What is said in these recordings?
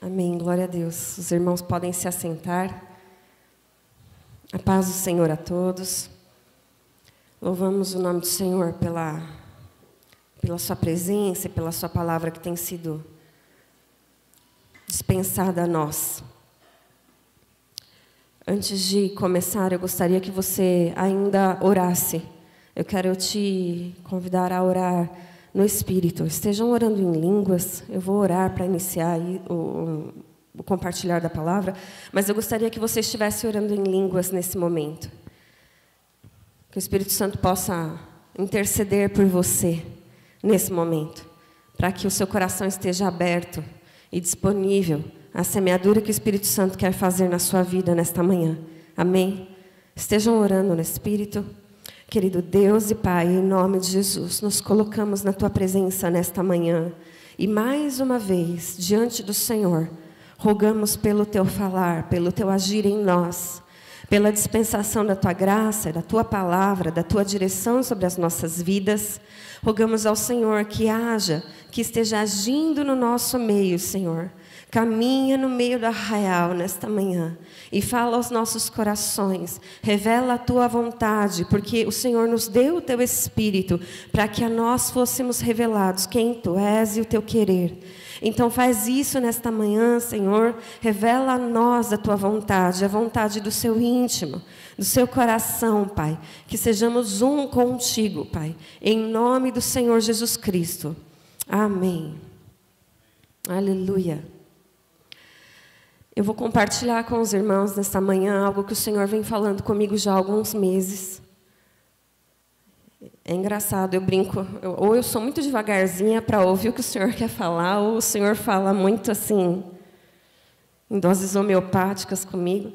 Amém, glória a Deus. Os irmãos podem se assentar. A paz do Senhor a todos. Louvamos o nome do Senhor pela sua presença e pela sua palavra que tem sido dispensada a nós. Antes de começar, eu gostaria que você ainda orasse. Eu quero te convidar a orar no Espírito. Estejam orando em línguas. Eu vou orar para iniciar aí o compartilhar da palavra, mas eu gostaria que você estivesse orando em línguas nesse momento. Que o Espírito Santo possa interceder por você nesse momento, para que o seu coração esteja aberto e disponível à semeadura que o Espírito Santo quer fazer na sua vida nesta manhã. Amém? Estejam orando no Espírito. Querido Deus e Pai, em nome de Jesus, nos colocamos na Tua presença nesta manhã. E mais uma vez, diante do Senhor, rogamos pelo Teu falar, pelo Teu agir em nós, pela dispensação da Tua graça, da Tua palavra, da Tua direção sobre as nossas vidas. Rogamos ao Senhor que haja, que esteja agindo no nosso meio, Senhor. Caminha no meio do arraial nesta manhã e fala aos nossos corações, revela a Tua vontade, porque o Senhor nos deu o Teu Espírito para que a nós fôssemos revelados quem Tu és e o Teu querer. Então faz isso nesta manhã, Senhor, revela a nós a Tua vontade, a vontade do Seu íntimo, do Seu coração, Pai, que sejamos um contigo, Pai, em nome do Senhor Jesus Cristo. Amém. Aleluia. Eu vou compartilhar com os irmãos nesta manhã algo que o Senhor vem falando comigo já há alguns meses. É engraçado, eu brinco, ou eu sou muito devagarzinha para ouvir o que o Senhor quer falar, ou o Senhor fala muito assim, em doses homeopáticas comigo.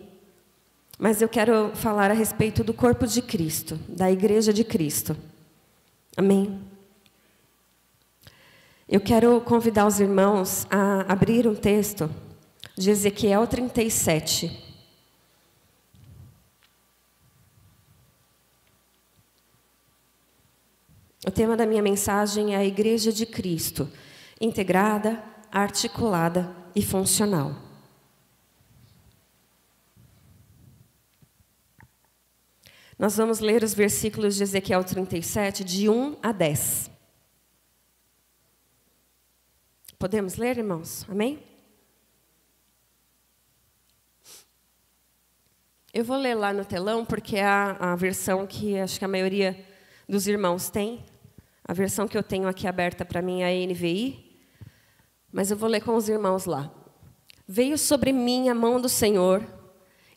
Mas eu quero falar a respeito do corpo de Cristo, da igreja de Cristo. Amém? Eu quero convidar os irmãos a abrir um texto de Ezequiel 37. O tema da minha mensagem é a Igreja de Cristo, integrada, articulada e funcional. Nós vamos ler os versículos de Ezequiel 37, de 1 a 10. Podemos ler, irmãos? Amém? Eu vou ler lá no telão, porque é a versão que acho que a maioria dos irmãos tem. A versão que eu tenho aqui aberta para mim é a NVI, mas eu vou ler com os irmãos lá. Veio sobre mim a mão do Senhor,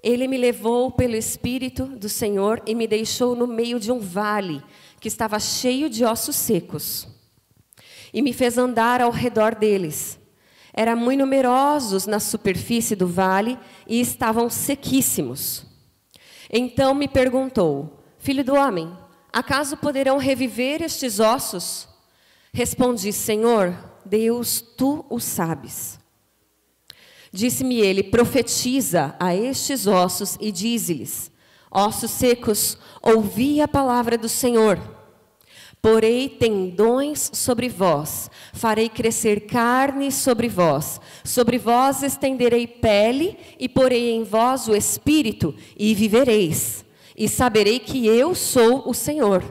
Ele me levou pelo Espírito do Senhor e me deixou no meio de um vale que estava cheio de ossos secos. E me fez andar ao redor deles. Eram muito numerosos na superfície do vale e estavam sequíssimos. Então me perguntou, filho do homem, acaso poderão reviver estes ossos? Respondi, Senhor, Deus, Tu o sabes. Disse-me ele, profetiza a estes ossos e dize-lhes, ossos secos, ouvi a palavra do Senhor. Porei tendões sobre vós, farei crescer carne sobre vós estenderei pele e porei em vós o espírito e vivereis. E saberei que eu sou o Senhor.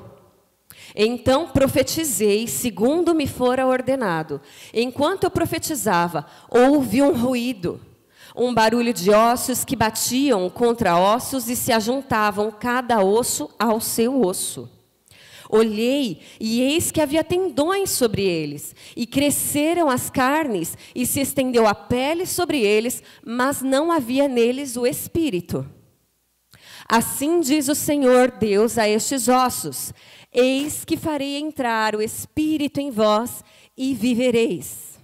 Então profetizei, segundo me fora ordenado. Enquanto eu profetizava, ouvi um ruído, um barulho de ossos que batiam contra ossos e se ajuntavam cada osso ao seu osso. Olhei, e eis que havia tendões sobre eles, e cresceram as carnes, e se estendeu a pele sobre eles, mas não havia neles o espírito. Assim diz o Senhor Deus a estes ossos, eis que farei entrar o espírito em vós, e vivereis.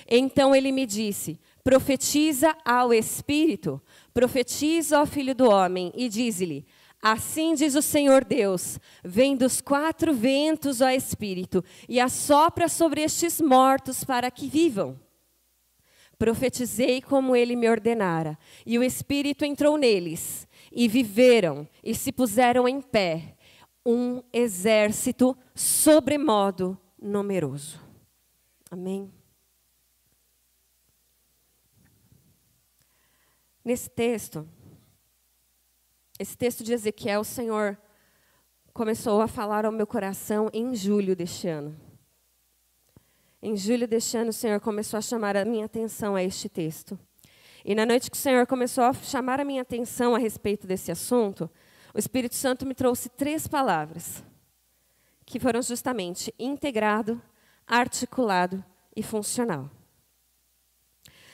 Então ele me disse, profetiza ao espírito, profetiza ao filho do homem, e dize-lhe, assim diz o Senhor Deus, vem dos quatro ventos, ó Espírito, e assopra sobre estes mortos para que vivam. Profetizei como ele me ordenara, e o Espírito entrou neles, e viveram, e se puseram em pé, um exército sobremodo numeroso. Amém? Nesse texto, esse texto de Ezequiel, o Senhor começou a falar ao meu coração em julho deste ano. Em julho deste ano, o Senhor começou a chamar a minha atenção a este texto. E na noite que o Senhor começou a chamar a minha atenção a respeito desse assunto, o Espírito Santo me trouxe 3 palavras, que foram justamente integrado, articulado e funcional.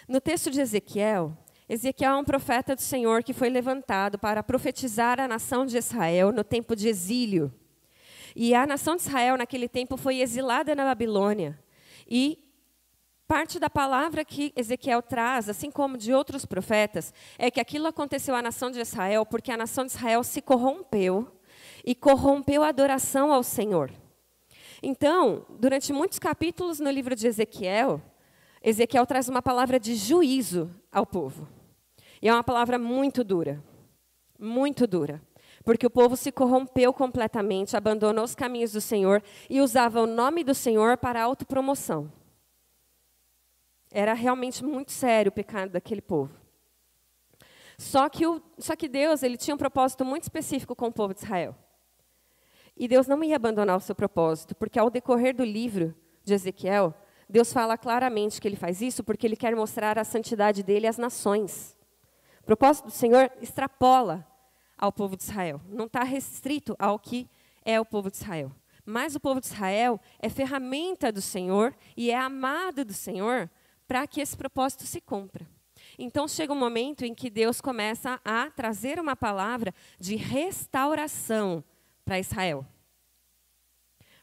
No texto de Ezequiel, Ezequiel é um profeta do Senhor que foi levantado para profetizar a nação de Israel no tempo de exílio. E a nação de Israel, naquele tempo, foi exilada na Babilônia. E parte da palavra que Ezequiel traz, assim como de outros profetas, é que aquilo aconteceu à nação de Israel porque a nação de Israel se corrompeu e corrompeu a adoração ao Senhor. Então, durante muitos capítulos no livro de Ezequiel, Ezequiel traz uma palavra de juízo ao povo. E é uma palavra muito dura, porque o povo se corrompeu completamente, abandonou os caminhos do Senhor e usava o nome do Senhor para autopromoção. Era realmente muito sério o pecado daquele povo. Só que Deus, ele tinha um propósito muito específico com o povo de Israel. E Deus não ia abandonar o seu propósito, porque ao decorrer do livro de Ezequiel, Deus fala claramente que ele faz isso porque ele quer mostrar a santidade dele às nações. O propósito do Senhor extrapola ao povo de Israel. Não está restrito ao que é o povo de Israel. Mas o povo de Israel é ferramenta do Senhor e é amado do Senhor para que esse propósito se cumpra. Então chega um momento em que Deus começa a trazer uma palavra de restauração para Israel.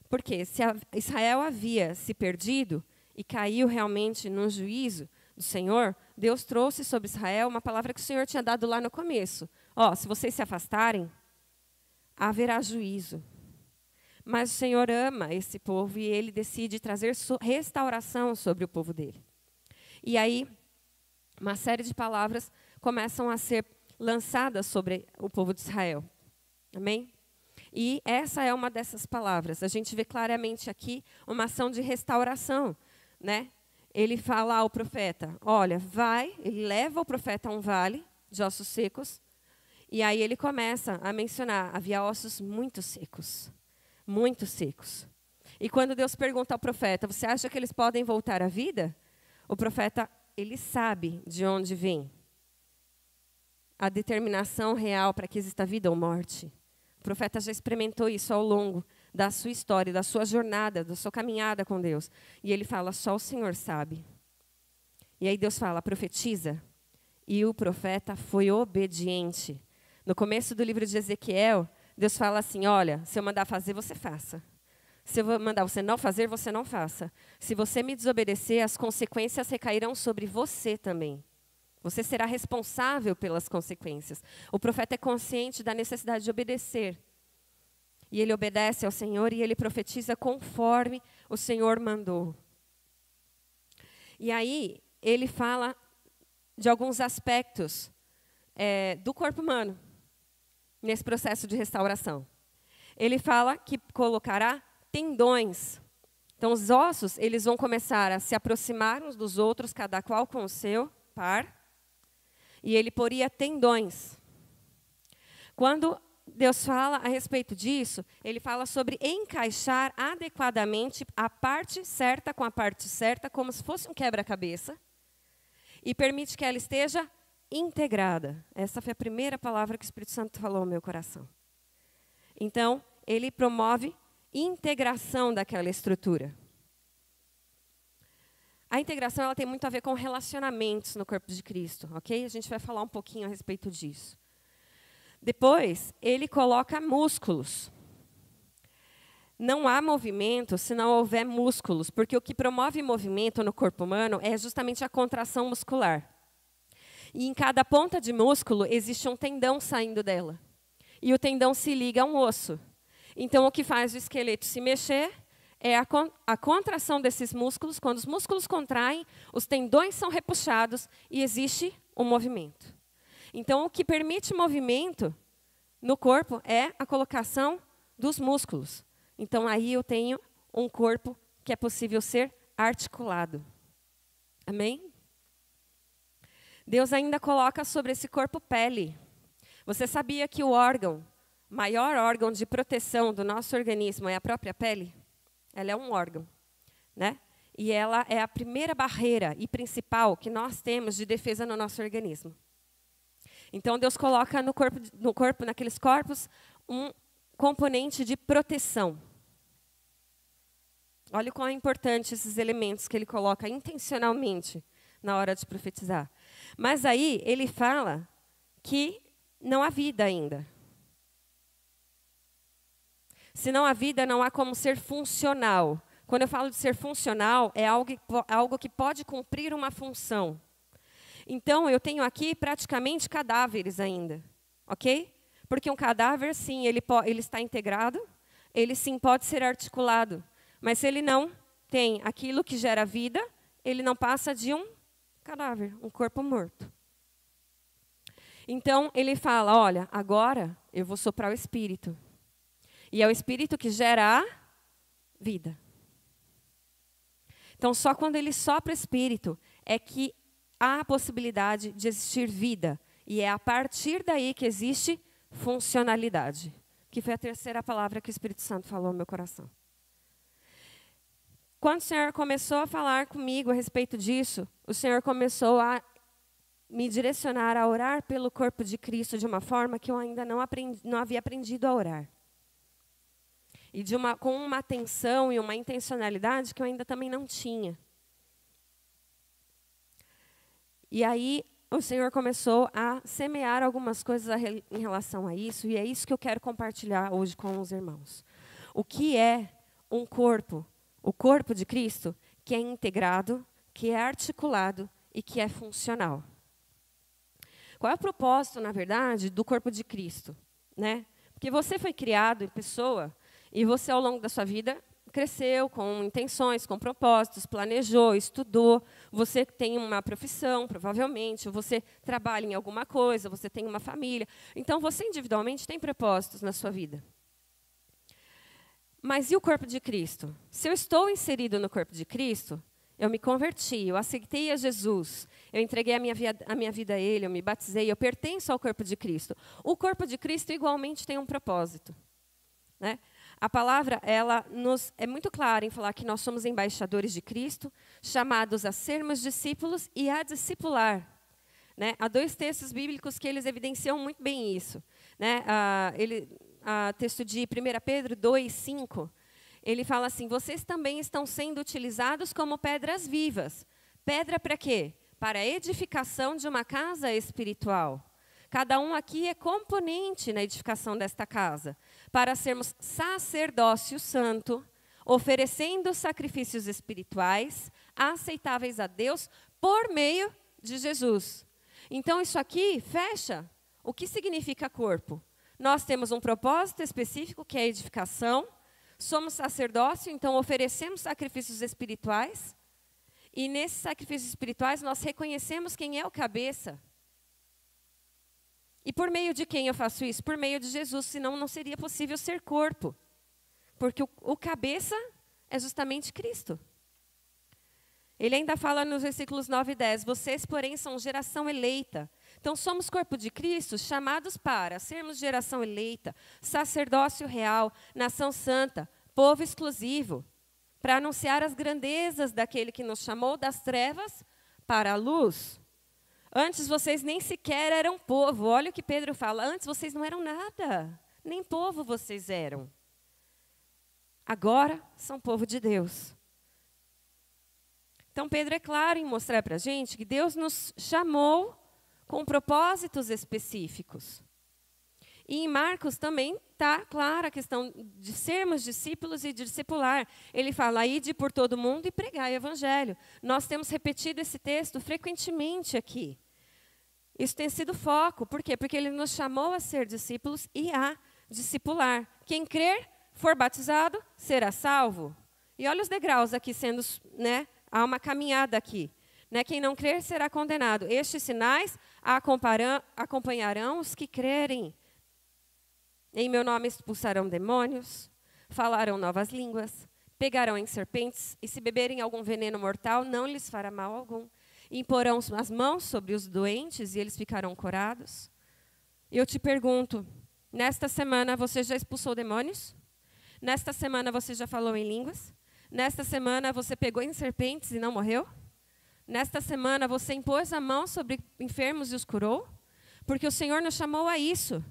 Porque se Israel havia se perdido e caiu realmente no juízo do Senhor, Deus trouxe sobre Israel uma palavra que o Senhor tinha dado lá no começo. Se vocês se afastarem, haverá juízo. Mas o Senhor ama esse povo e ele decide trazer restauração sobre o povo dele. E aí, uma série de palavras começam a ser lançadas sobre o povo de Israel. Amém? E essa é uma dessas palavras. A gente vê claramente aqui uma ação de restauração, né? Ele fala ao profeta, olha, ele leva o profeta a um vale de ossos secos, e aí ele começa a mencionar, havia ossos muito secos. Muito secos. E quando Deus pergunta ao profeta, você acha que eles podem voltar à vida? O profeta, ele sabe de onde vem a determinação real para que exista vida ou morte. O profeta já experimentou isso ao longo da sua história, da sua jornada, da sua caminhada com Deus. E ele fala, só o Senhor sabe. E aí Deus fala, profetiza. E o profeta foi obediente. No começo do livro de Ezequiel, Deus fala assim, olha, se eu mandar fazer, você faça. Se eu mandar você não fazer, você não faça. Se você me desobedecer, as consequências recairão sobre você também. Você será responsável pelas consequências. O profeta é consciente da necessidade de obedecer. E ele obedece ao Senhor e ele profetiza conforme o Senhor mandou. E aí, ele fala de alguns aspectos do corpo humano, nesse processo de restauração. Ele fala que colocará tendões. Então, os ossos, eles vão começar a se aproximar uns dos outros, cada qual com o seu par. E ele poria tendões. Quando Deus fala a respeito disso, ele fala sobre encaixar adequadamente a parte certa com a parte certa, como se fosse um quebra-cabeça, e permite que ela esteja integrada. Essa foi a primeira palavra que o Espírito Santo falou ao meu coração. Então, ele promove integração daquela estrutura. A integração ela tem muito a ver com relacionamentos no corpo de Cristo, ok? A gente vai falar um pouquinho a respeito disso. Depois, ele coloca músculos. Não há movimento se não houver músculos, porque o que promove movimento no corpo humano é justamente a contração muscular. E em cada ponta de músculo existe um tendão saindo dela. E o tendão se liga a um osso. Então, o que faz o esqueleto se mexer é a contração desses músculos. Quando os músculos contraem, os tendões são repuxados e existe um movimento. Então, o que permite movimento no corpo é a colocação dos músculos. Então, aí eu tenho um corpo que é possível ser articulado. Amém? Deus ainda coloca sobre esse corpo pele. Você sabia que o maior órgão de proteção do nosso organismo é a própria pele? Ela é um órgão, né? E ela é a primeira barreira e principal que nós temos de defesa no nosso organismo. Então, Deus coloca no corpo, naqueles corpos, um componente de proteção. Olha o quão é importante esses elementos que ele coloca intencionalmente na hora de profetizar. Mas aí, ele fala que não há vida ainda. Se não há vida, não há como ser funcional. Quando eu falo de ser funcional, é algo que pode cumprir uma função. Então, eu tenho aqui praticamente cadáveres ainda, ok? Porque um cadáver, sim, ele está integrado, ele sim pode ser articulado. Mas se ele não tem aquilo que gera vida, ele não passa de um cadáver, um corpo morto. Então, ele fala, olha, agora eu vou soprar o Espírito. E é o Espírito que gera a vida. Então, só quando ele sopra o Espírito é que há a possibilidade de existir vida. E é a partir daí que existe funcionalidade. Que foi a terceira palavra que o Espírito Santo falou no meu coração. Quando o Senhor começou a falar comigo a respeito disso, o Senhor começou a me direcionar a orar pelo corpo de Cristo de uma forma que eu ainda não havia aprendido a orar. E com uma atenção e uma intencionalidade que eu ainda também não tinha. E aí o Senhor começou a semear algumas coisas em relação a isso, e é isso que eu quero compartilhar hoje com os irmãos. O que é um corpo? O corpo de Cristo, que é integrado, que é articulado e que é funcional. Qual é o propósito, na verdade, do corpo de Cristo? Né? Porque você foi criado em pessoa, e você, ao longo da sua vida, cresceu com intenções, com propósitos, planejou, estudou, você tem uma profissão, provavelmente, ou você trabalha em alguma coisa, você tem uma família. Então, você individualmente tem propósitos na sua vida. Mas e o corpo de Cristo? Se eu estou inserido no corpo de Cristo, eu me converti, eu aceitei a Jesus, eu entreguei a minha vida a Ele, eu me batizei, eu pertenço ao corpo de Cristo. O corpo de Cristo igualmente tem um propósito, né? A palavra, ela é muito clara em falar que nós somos embaixadores de Cristo, chamados a sermos discípulos e a discipular. Né? Há 2 textos bíblicos que eles evidenciam muito bem isso. Né? Texto de 1 Pedro 2:5, ele fala assim, vocês também estão sendo utilizados como pedras vivas. Pedra para quê? Para a edificação de uma casa espiritual. Cada um aqui é componente na edificação desta casa, para sermos sacerdócio santo, oferecendo sacrifícios espirituais, aceitáveis a Deus, por meio de Jesus. Então, isso aqui fecha o que significa corpo. Nós temos um propósito específico, que é a edificação, somos sacerdócio, então oferecemos sacrifícios espirituais, e nesses sacrifícios espirituais nós reconhecemos quem é o cabeça. E por meio de quem eu faço isso? Por meio de Jesus, senão não seria possível ser corpo. Porque o cabeça é justamente Cristo. Ele ainda fala nos versículos 9 e 10, vocês, porém, são geração eleita. Então, somos corpo de Cristo, chamados para sermos geração eleita, sacerdócio real, nação santa, povo exclusivo, para anunciar as grandezas daquele que nos chamou das trevas para a luz. Antes vocês nem sequer eram povo. Olha o que Pedro fala. Antes vocês não eram nada. Nem povo vocês eram. Agora são povo de Deus. Então Pedro é claro em mostrar para a gente que Deus nos chamou com propósitos específicos. E em Marcos também está clara a questão de sermos discípulos e de discipular. Ele fala, ide por todo mundo e pregai o evangelho. Nós temos repetido esse texto frequentemente aqui. Isso tem sido foco. Por quê? Porque ele nos chamou a ser discípulos e a discipular. Quem crer, for batizado, será salvo. E olha os degraus aqui sendo, né, há uma caminhada aqui. Né, quem não crer será condenado. Estes sinais acompanharão os que crerem. Em meu nome expulsarão demônios, falarão novas línguas, pegarão em serpentes, e se beberem algum veneno mortal, não lhes fará mal algum. imporão as mãos sobre os doentes e eles ficarão curados. Eu te pergunto, nesta semana você já expulsou demônios? Nesta semana você já falou em línguas? Nesta semana você pegou em serpentes e não morreu? Nesta semana você impôs a mão sobre enfermos e os curou? Porque o Senhor nos chamou a isso.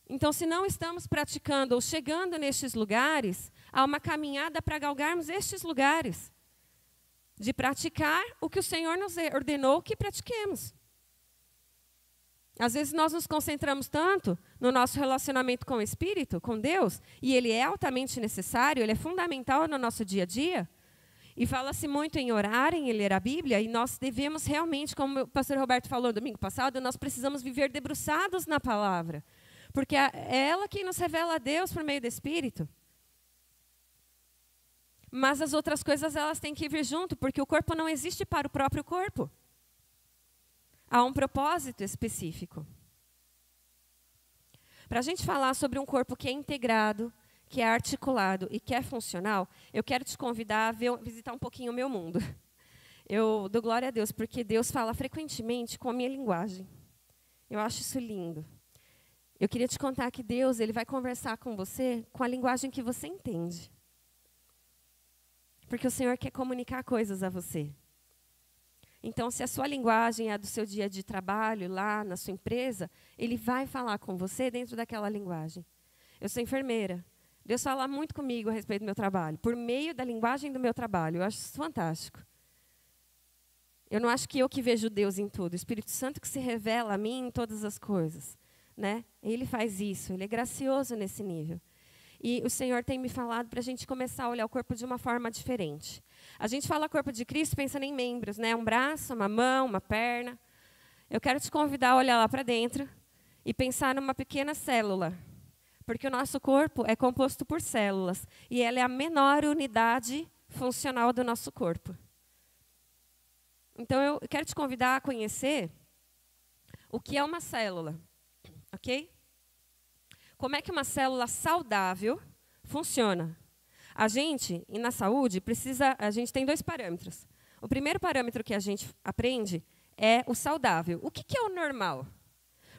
Então, se não estamos praticando ou chegando nestes lugares, há uma caminhada para galgarmos estes lugares. De praticar o que o Senhor nos ordenou que pratiquemos. Às vezes nós nos concentramos tanto no nosso relacionamento com o Espírito, com Deus, e ele é altamente necessário, ele é fundamental no nosso dia a dia. E fala-se muito em orar, em ler a Bíblia, e nós devemos realmente, como o pastor Roberto falou domingo passado, nós precisamos viver debruçados na palavra. Porque é ela quem nos revela a Deus por meio do Espírito. Mas as outras coisas, elas têm que vir junto, porque o corpo não existe para o próprio corpo. Há um propósito específico. Para a gente falar sobre um corpo que é integrado, que é articulado e que é funcional, eu quero te convidar a visitar um pouquinho o meu mundo. Eu dou glória a Deus, porque Deus fala frequentemente com a minha linguagem. Eu acho isso lindo. Eu queria te contar que Deus, ele vai conversar com você com a linguagem que você entende. Porque o Senhor quer comunicar coisas a você. Então, se a sua linguagem é a do seu dia de trabalho, lá na sua empresa, ele vai falar com você dentro daquela linguagem. Eu sou enfermeira. Deus fala muito comigo a respeito do meu trabalho, por meio da linguagem do meu trabalho. Eu acho isso fantástico. Eu não acho que eu que vejo Deus em tudo. O Espírito Santo que se revela a mim em todas as coisas. Né? Ele faz isso, ele é gracioso nesse nível. E o Senhor tem me falado para a gente começar a olhar o corpo de uma forma diferente. A gente fala corpo de Cristo pensando em membros, né? Um braço, uma mão, uma perna. Eu quero te convidar a olhar lá para dentro e pensar numa pequena célula. Porque o nosso corpo é composto por células. E ela é a menor unidade funcional do nosso corpo. Então, eu quero te convidar a conhecer o que é uma célula. Ok? Como é que uma célula saudável funciona? A gente, e na saúde, a gente tem 2 parâmetros. O primeiro parâmetro que a gente aprende é o saudável. O que é o normal?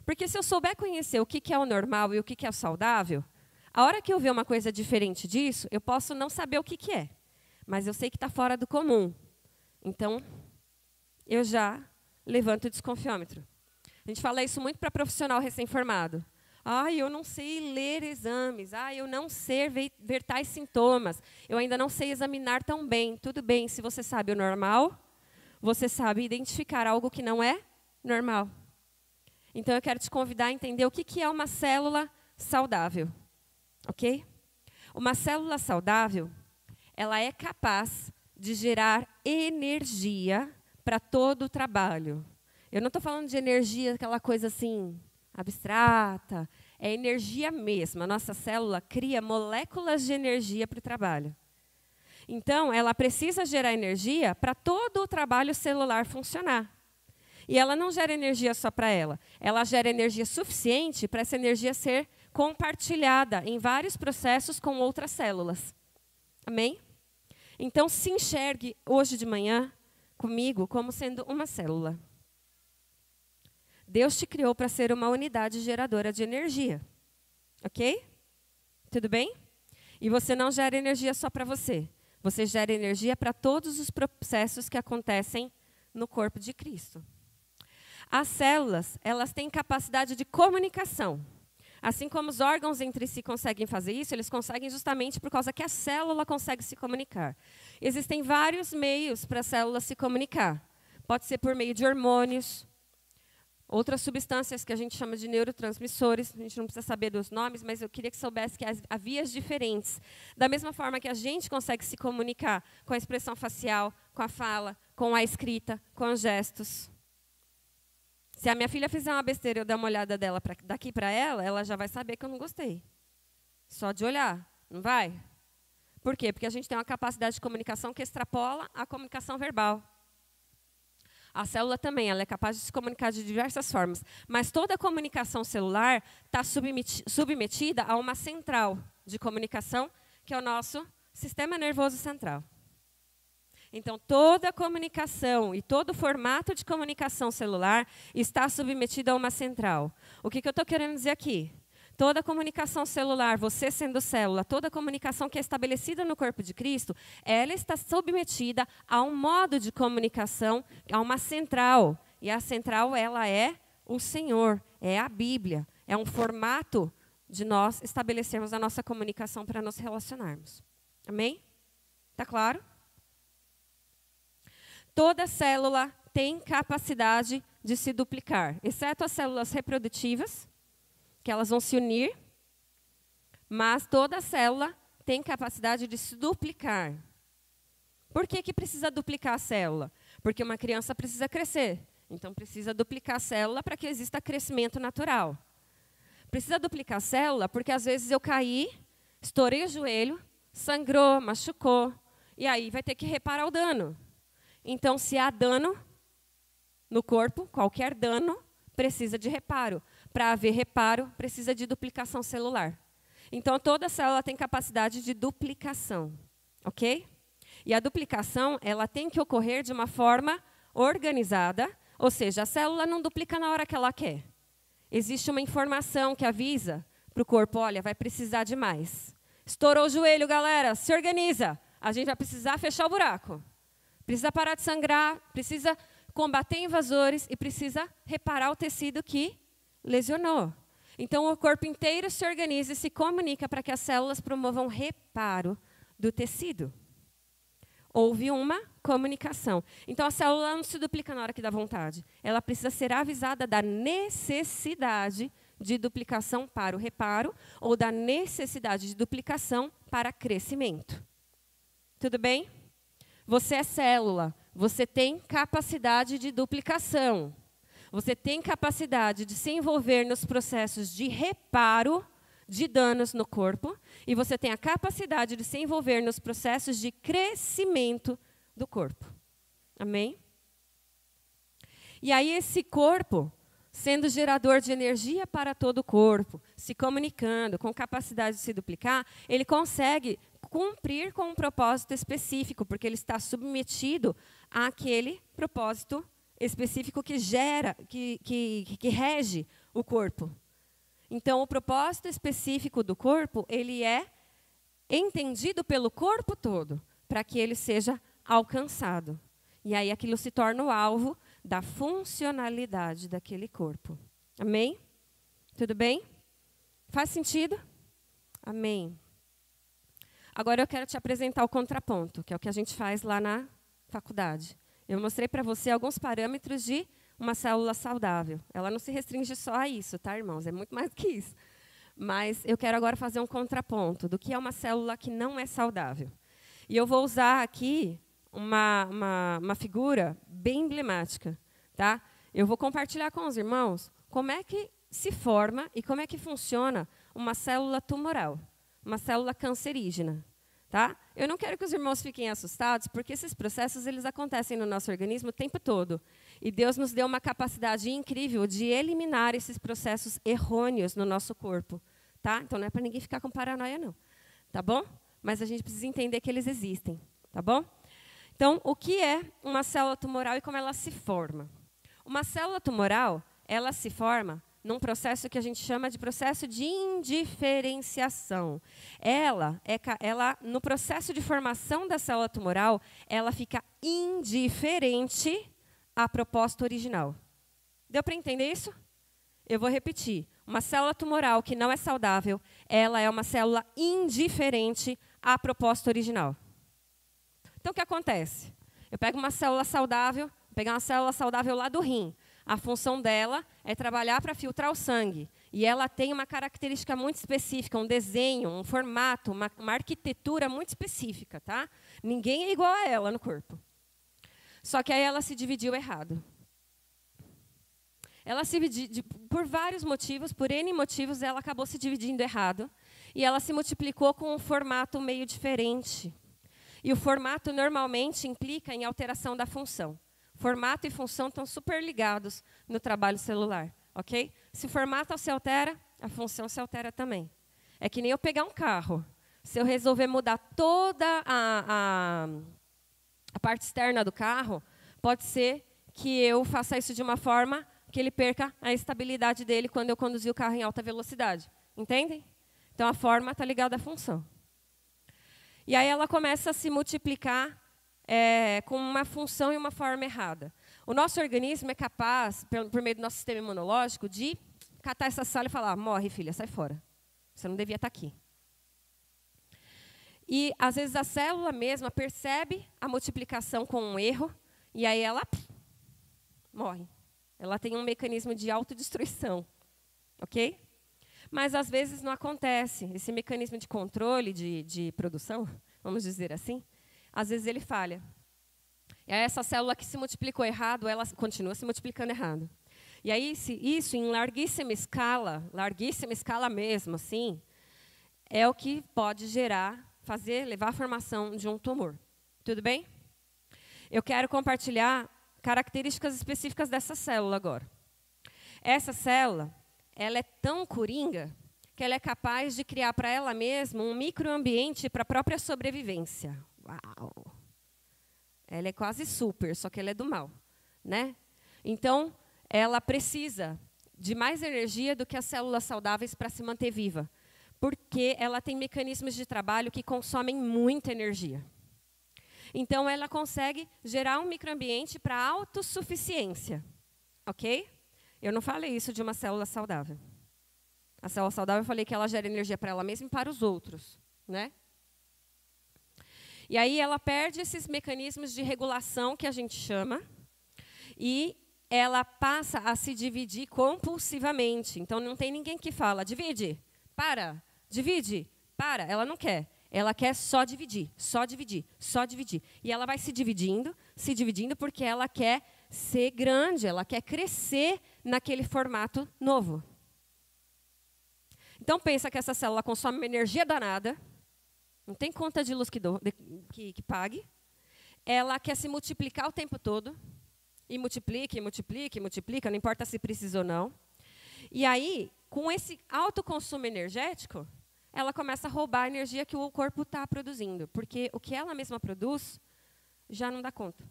Porque se eu souber conhecer o que é o normal e o que é o saudável, a hora que eu ver uma coisa diferente disso, eu posso não saber o que é. Mas eu sei que está fora do comum. Então, eu já levanto o desconfiômetro. A gente fala isso muito para profissional recém-formado. Eu não sei ler exames. Eu não sei ver tais sintomas. Eu ainda não sei examinar tão bem. Tudo bem, se você sabe o normal, você sabe identificar algo que não é normal. Então, eu quero te convidar a entender o que é uma célula saudável. Ok? Uma célula saudável, ela é capaz de gerar energia para todo o trabalho. Eu não estou falando de energia, aquela coisa assim, abstrata. É energia mesmo. A nossa célula cria moléculas de energia para o trabalho. Então, ela precisa gerar energia para todo o trabalho celular funcionar. E ela não gera energia só para ela. Ela gera energia suficiente para essa energia ser compartilhada em vários processos com outras células. Amém? Então, se enxergue hoje de manhã comigo como sendo uma célula. Deus te criou para ser uma unidade geradora de energia. Ok? Tudo bem? E você não gera energia só para você. Você gera energia para todos os processos que acontecem no corpo de Cristo. As células, elas têm capacidade de comunicação. Assim como os órgãos entre si conseguem fazer isso, eles conseguem justamente por causa que a célula consegue se comunicar. Existem vários meios para a célula se comunicar. Pode ser por meio de hormônios, outras substâncias que a gente chama de neurotransmissores. A gente não precisa saber dos nomes, mas eu queria que soubesse que há vias diferentes. Da mesma forma que a gente consegue se comunicar com a expressão facial, com a fala, com a escrita, com os gestos. Se a minha filha fizer uma besteira e eu der uma olhada dela daqui para ela, ela já vai saber que eu não gostei. Só de olhar, não vai? Por quê? Porque a gente tem uma capacidade de comunicação que extrapola a comunicação verbal. A célula também, ela é capaz de se comunicar de diversas formas. Mas toda a comunicação celular está submetida a uma central de comunicação, que é o nosso sistema nervoso central. Então, toda a comunicação e todo o formato de comunicação celular está submetido a uma central. O que eu estou querendo dizer aqui? Toda a comunicação celular, você sendo célula, toda a comunicação que é estabelecida no corpo de Cristo, ela está submetida a um modo de comunicação, a uma central. E a central, ela é o Senhor, é a Bíblia. É um formato de nós estabelecermos a nossa comunicação para nos relacionarmos. Amém? Está claro? Toda célula tem capacidade de se duplicar, exceto as células reprodutivas, que elas vão se unir, mas toda célula tem capacidade de se duplicar. Por que precisa duplicar a célula? Porque uma criança precisa crescer, então precisa duplicar a célula para que exista crescimento natural. Precisa duplicar a célula porque às vezes eu caí, estourei o joelho, sangrou, machucou, e aí vai ter que reparar o dano. Então, se há dano no corpo, qualquer dano, precisa de reparo. Para haver reparo, precisa de duplicação celular. Então, toda célula tem capacidade de duplicação, ok? E a duplicação, ela tem que ocorrer de uma forma organizada, ou seja, a célula não duplica na hora que ela quer. Existe uma informação que avisa para o corpo, olha, vai precisar de mais. Estourou o joelho, galera, se organiza. A gente vai precisar fechar o buraco. Precisa parar de sangrar, precisa combater invasores e precisa reparar o tecido que lesionou. Então, o corpo inteiro se organiza e se comunica para que as células promovam reparo do tecido. Houve uma comunicação. Então, a célula não se duplica na hora que dá vontade. Ela precisa ser avisada da necessidade de duplicação para o reparo ou da necessidade de duplicação para crescimento. Tudo bem? Você é célula, você tem capacidade de duplicação. Você tem capacidade de se envolver nos processos de reparo de danos no corpo e você tem a capacidade de se envolver nos processos de crescimento do corpo. Amém? E aí esse corpo, sendo gerador de energia para todo o corpo, se comunicando, com capacidade de se duplicar, ele consegue cumprir com um propósito específico, porque ele está submetido àquele propósito específico que gera, que rege o corpo. Então, o propósito específico do corpo, ele é entendido pelo corpo todo, para que ele seja alcançado. E aí aquilo se torna o alvo da funcionalidade daquele corpo. Amém? Tudo bem? Faz sentido? Amém. Agora eu quero te apresentar o contraponto, que é o que a gente faz lá na faculdade. Eu mostrei para você alguns parâmetros de uma célula saudável. Ela não se restringe só a isso, tá, irmãos? É muito mais do que isso. Mas eu quero agora fazer um contraponto do que é uma célula que não é saudável. E eu vou usar aqui uma figura bem emblemática. Tá? Eu vou compartilhar com os irmãos como é que se forma e como é que funciona uma célula tumoral, uma célula cancerígena. Tá? Eu não quero que os irmãos fiquem assustados, porque esses processos eles acontecem no nosso organismo o tempo todo. E Deus nos deu uma capacidade incrível de eliminar esses processos errôneos no nosso corpo. Tá? Então, não é para ninguém ficar com paranoia, não. Tá bom? Mas a gente precisa entender que eles existem. Tá bom? Então, o que é uma célula tumoral e como ela se forma? Uma célula tumoral, ela se forma num processo que a gente chama de processo de indiferenciação. Ela, no processo de formação da célula tumoral, ela fica indiferente à proposta original. Deu para entender isso? Eu vou repetir. Uma célula tumoral que não é saudável, ela é uma célula indiferente à proposta original. Então, o que acontece? Eu pego uma célula saudável, vou pegar uma célula saudável lá do rim. A função dela é trabalhar para filtrar o sangue. E ela tem uma característica muito específica, um desenho, um formato, uma arquitetura muito específica. Tá? Ninguém é igual a ela no corpo. Só que aí ela se dividiu errado. Ela se dividiu, por vários motivos, por N motivos, ela acabou se dividindo errado. E ela se multiplicou com um formato meio diferente. E o formato normalmente implica em alteração da função. Formato e função estão super ligados no trabalho celular, ok? Se o formato se altera, a função se altera também. É que nem eu pegar um carro. Se eu resolver mudar toda a parte externa do carro, pode ser que eu faça isso de uma forma que ele perca a estabilidade dele quando eu conduzir o carro em alta velocidade. Entendem? Então, a forma está ligada à função. E aí ela começa a se multiplicar com uma função e uma forma errada. O nosso organismo é capaz, por meio do nosso sistema imunológico, de catar essa célula e falar, morre, filha, sai fora. Você não devia estar aqui. E, às vezes, a célula mesma percebe a multiplicação com um erro, e aí ela morre. Ela tem um mecanismo de autodestruição. Ok? Mas, às vezes, não acontece. Esse mecanismo de controle, de produção, vamos dizer assim, às vezes ele falha. E aí, essa célula que se multiplicou errado, ela continua se multiplicando errado. E aí, isso em larguíssima escala mesmo, assim, é o que pode levar à formação de um tumor. Tudo bem? Eu quero compartilhar características específicas dessa célula agora. Essa célula, ela é tão coringa que ela é capaz de criar para ela mesma um microambiente para a própria sobrevivência. Uau! Ela é quase super, só que ela é do mal, né? Então, ela precisa de mais energia do que as células saudáveis para se manter viva, porque ela tem mecanismos de trabalho que consomem muita energia. Então, ela consegue gerar um microambiente para autossuficiência, ok? Eu não falei isso de uma célula saudável. A célula saudável, eu falei que ela gera energia para ela mesma e para os outros, né? E aí ela perde esses mecanismos de regulação que a gente chama e ela passa a se dividir compulsivamente. Então, não tem ninguém que fala, divide, para, divide, para. Ela não quer. Ela quer só dividir, só dividir, só dividir. E ela vai se dividindo porque ela quer ser grande, ela quer crescer naquele formato novo. Então, pensa que essa célula consome uma energia danada, não tem conta de luz que pague. Ela quer se multiplicar o tempo todo. E multiplica, não importa se precisa ou não. E aí, com esse alto consumo energético, ela começa a roubar a energia que o corpo está produzindo. Porque o que ela mesma produz já não dá conta.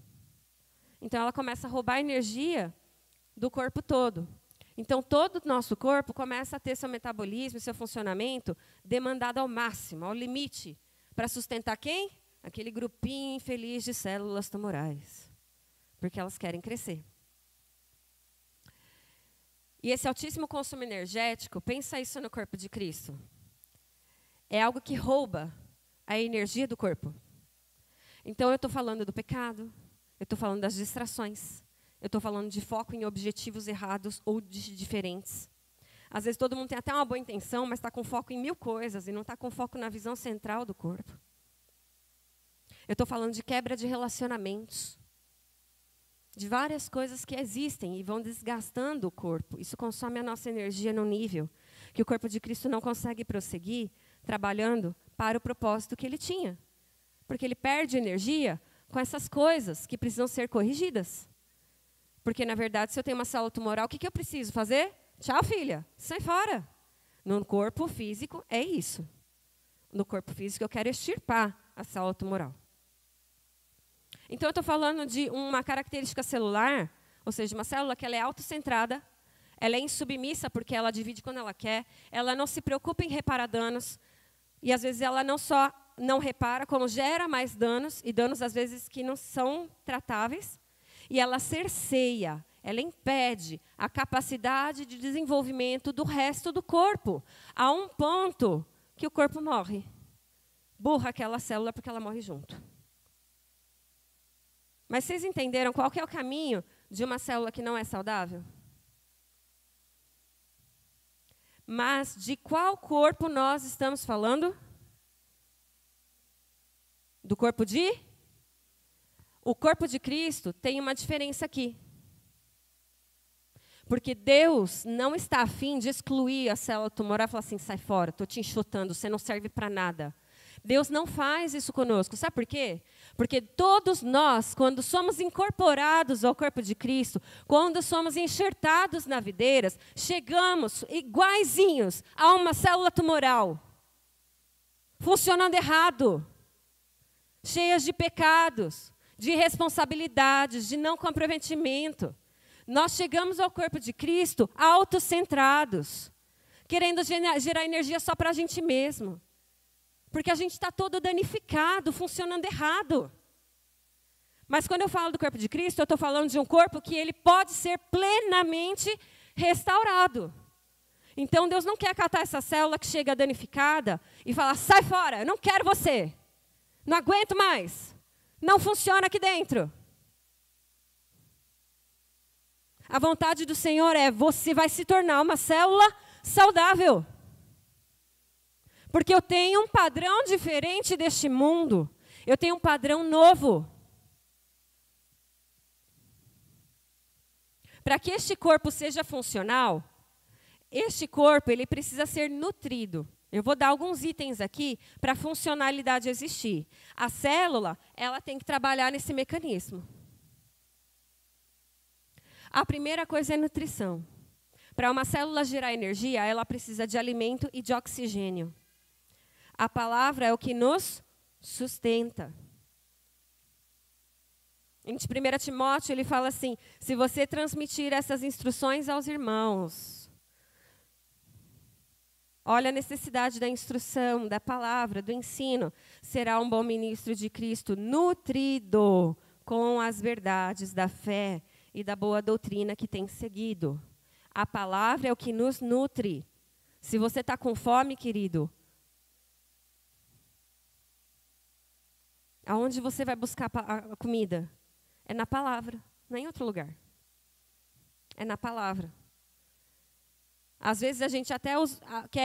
Então, ela começa a roubar a energia do corpo todo. Então, todo o nosso corpo começa a ter seu metabolismo, seu funcionamento demandado ao máximo, ao limite, para sustentar quem? Aquele grupinho infeliz de células tumorais. Porque elas querem crescer. E esse altíssimo consumo energético, pensa isso no corpo de Cristo. É algo que rouba a energia do corpo. Então, eu estou falando do pecado, eu estou falando das distrações, eu estou falando de foco em objetivos errados ou diferentes. Às vezes, todo mundo tem até uma boa intenção, mas está com foco em 1000 coisas e não está com foco na visão central do corpo. Eu estou falando de quebra de relacionamentos, de várias coisas que existem e vão desgastando o corpo. Isso consome a nossa energia num nível que o corpo de Cristo não consegue prosseguir trabalhando para o propósito que ele tinha. Porque ele perde energia com essas coisas que precisam ser corrigidas. Porque, na verdade, se eu tenho uma célula tumoral, o que eu preciso fazer? Tchau, filha, sai fora. No corpo físico, é isso. No corpo físico, eu quero extirpar a célula tumoral. Então, eu estou falando de uma característica celular, ou seja, uma célula que ela é autocentrada, ela é insubmissa porque ela divide quando ela quer, ela não se preocupa em reparar danos, e às vezes ela não só não repara, como gera mais danos, e danos às vezes que não são tratáveis, e ela cerceia, ela impede a capacidade de desenvolvimento do resto do corpo, a um ponto que o corpo morre. Burra aquela célula porque ela morre junto. Mas vocês entenderam qual que é o caminho de uma célula que não é saudável? Mas de qual corpo nós estamos falando? Do corpo de? O corpo de Cristo tem uma diferença aqui. Porque Deus não está a fim de excluir a célula tumoral e falar assim, sai fora, estou te enxotando, você não serve para nada. Deus não faz isso conosco. Sabe por quê? Porque todos nós, quando somos incorporados ao corpo de Cristo, quando somos enxertados na videiras, chegamos iguaizinhos a uma célula tumoral, funcionando errado, cheias de pecados, de responsabilidades, de não comprometimento. Nós chegamos ao corpo de Cristo autocentrados, querendo gerar energia só para a gente mesmo. Porque a gente está todo danificado, funcionando errado. Mas quando eu falo do corpo de Cristo, eu estou falando de um corpo que ele pode ser plenamente restaurado. Então Deus não quer catar essa célula que chega danificada e falar, sai fora, eu não quero você. Não aguento mais. Não funciona aqui dentro. A vontade do Senhor é, você vai se tornar uma célula saudável. Porque eu tenho um padrão diferente deste mundo. Eu tenho um padrão novo. Para que este corpo seja funcional, este corpo ele precisa ser nutrido. Eu vou dar alguns itens aqui para a funcionalidade existir. A célula, ela tem que trabalhar nesse mecanismo. A primeira coisa é nutrição. Para uma célula gerar energia, ela precisa de alimento e de oxigênio. A palavra é o que nos sustenta. Em 1 Timóteo, ele fala assim, se você transmitir essas instruções aos irmãos, olha a necessidade da instrução, da palavra, do ensino, será um bom ministro de Cristo, nutrido com as verdades da fé e da boa doutrina que tem seguido. A palavra é o que nos nutre. Se você está com fome, querido, aonde você vai buscar a comida? É na palavra, não é em outro lugar. É na palavra. Às vezes a gente até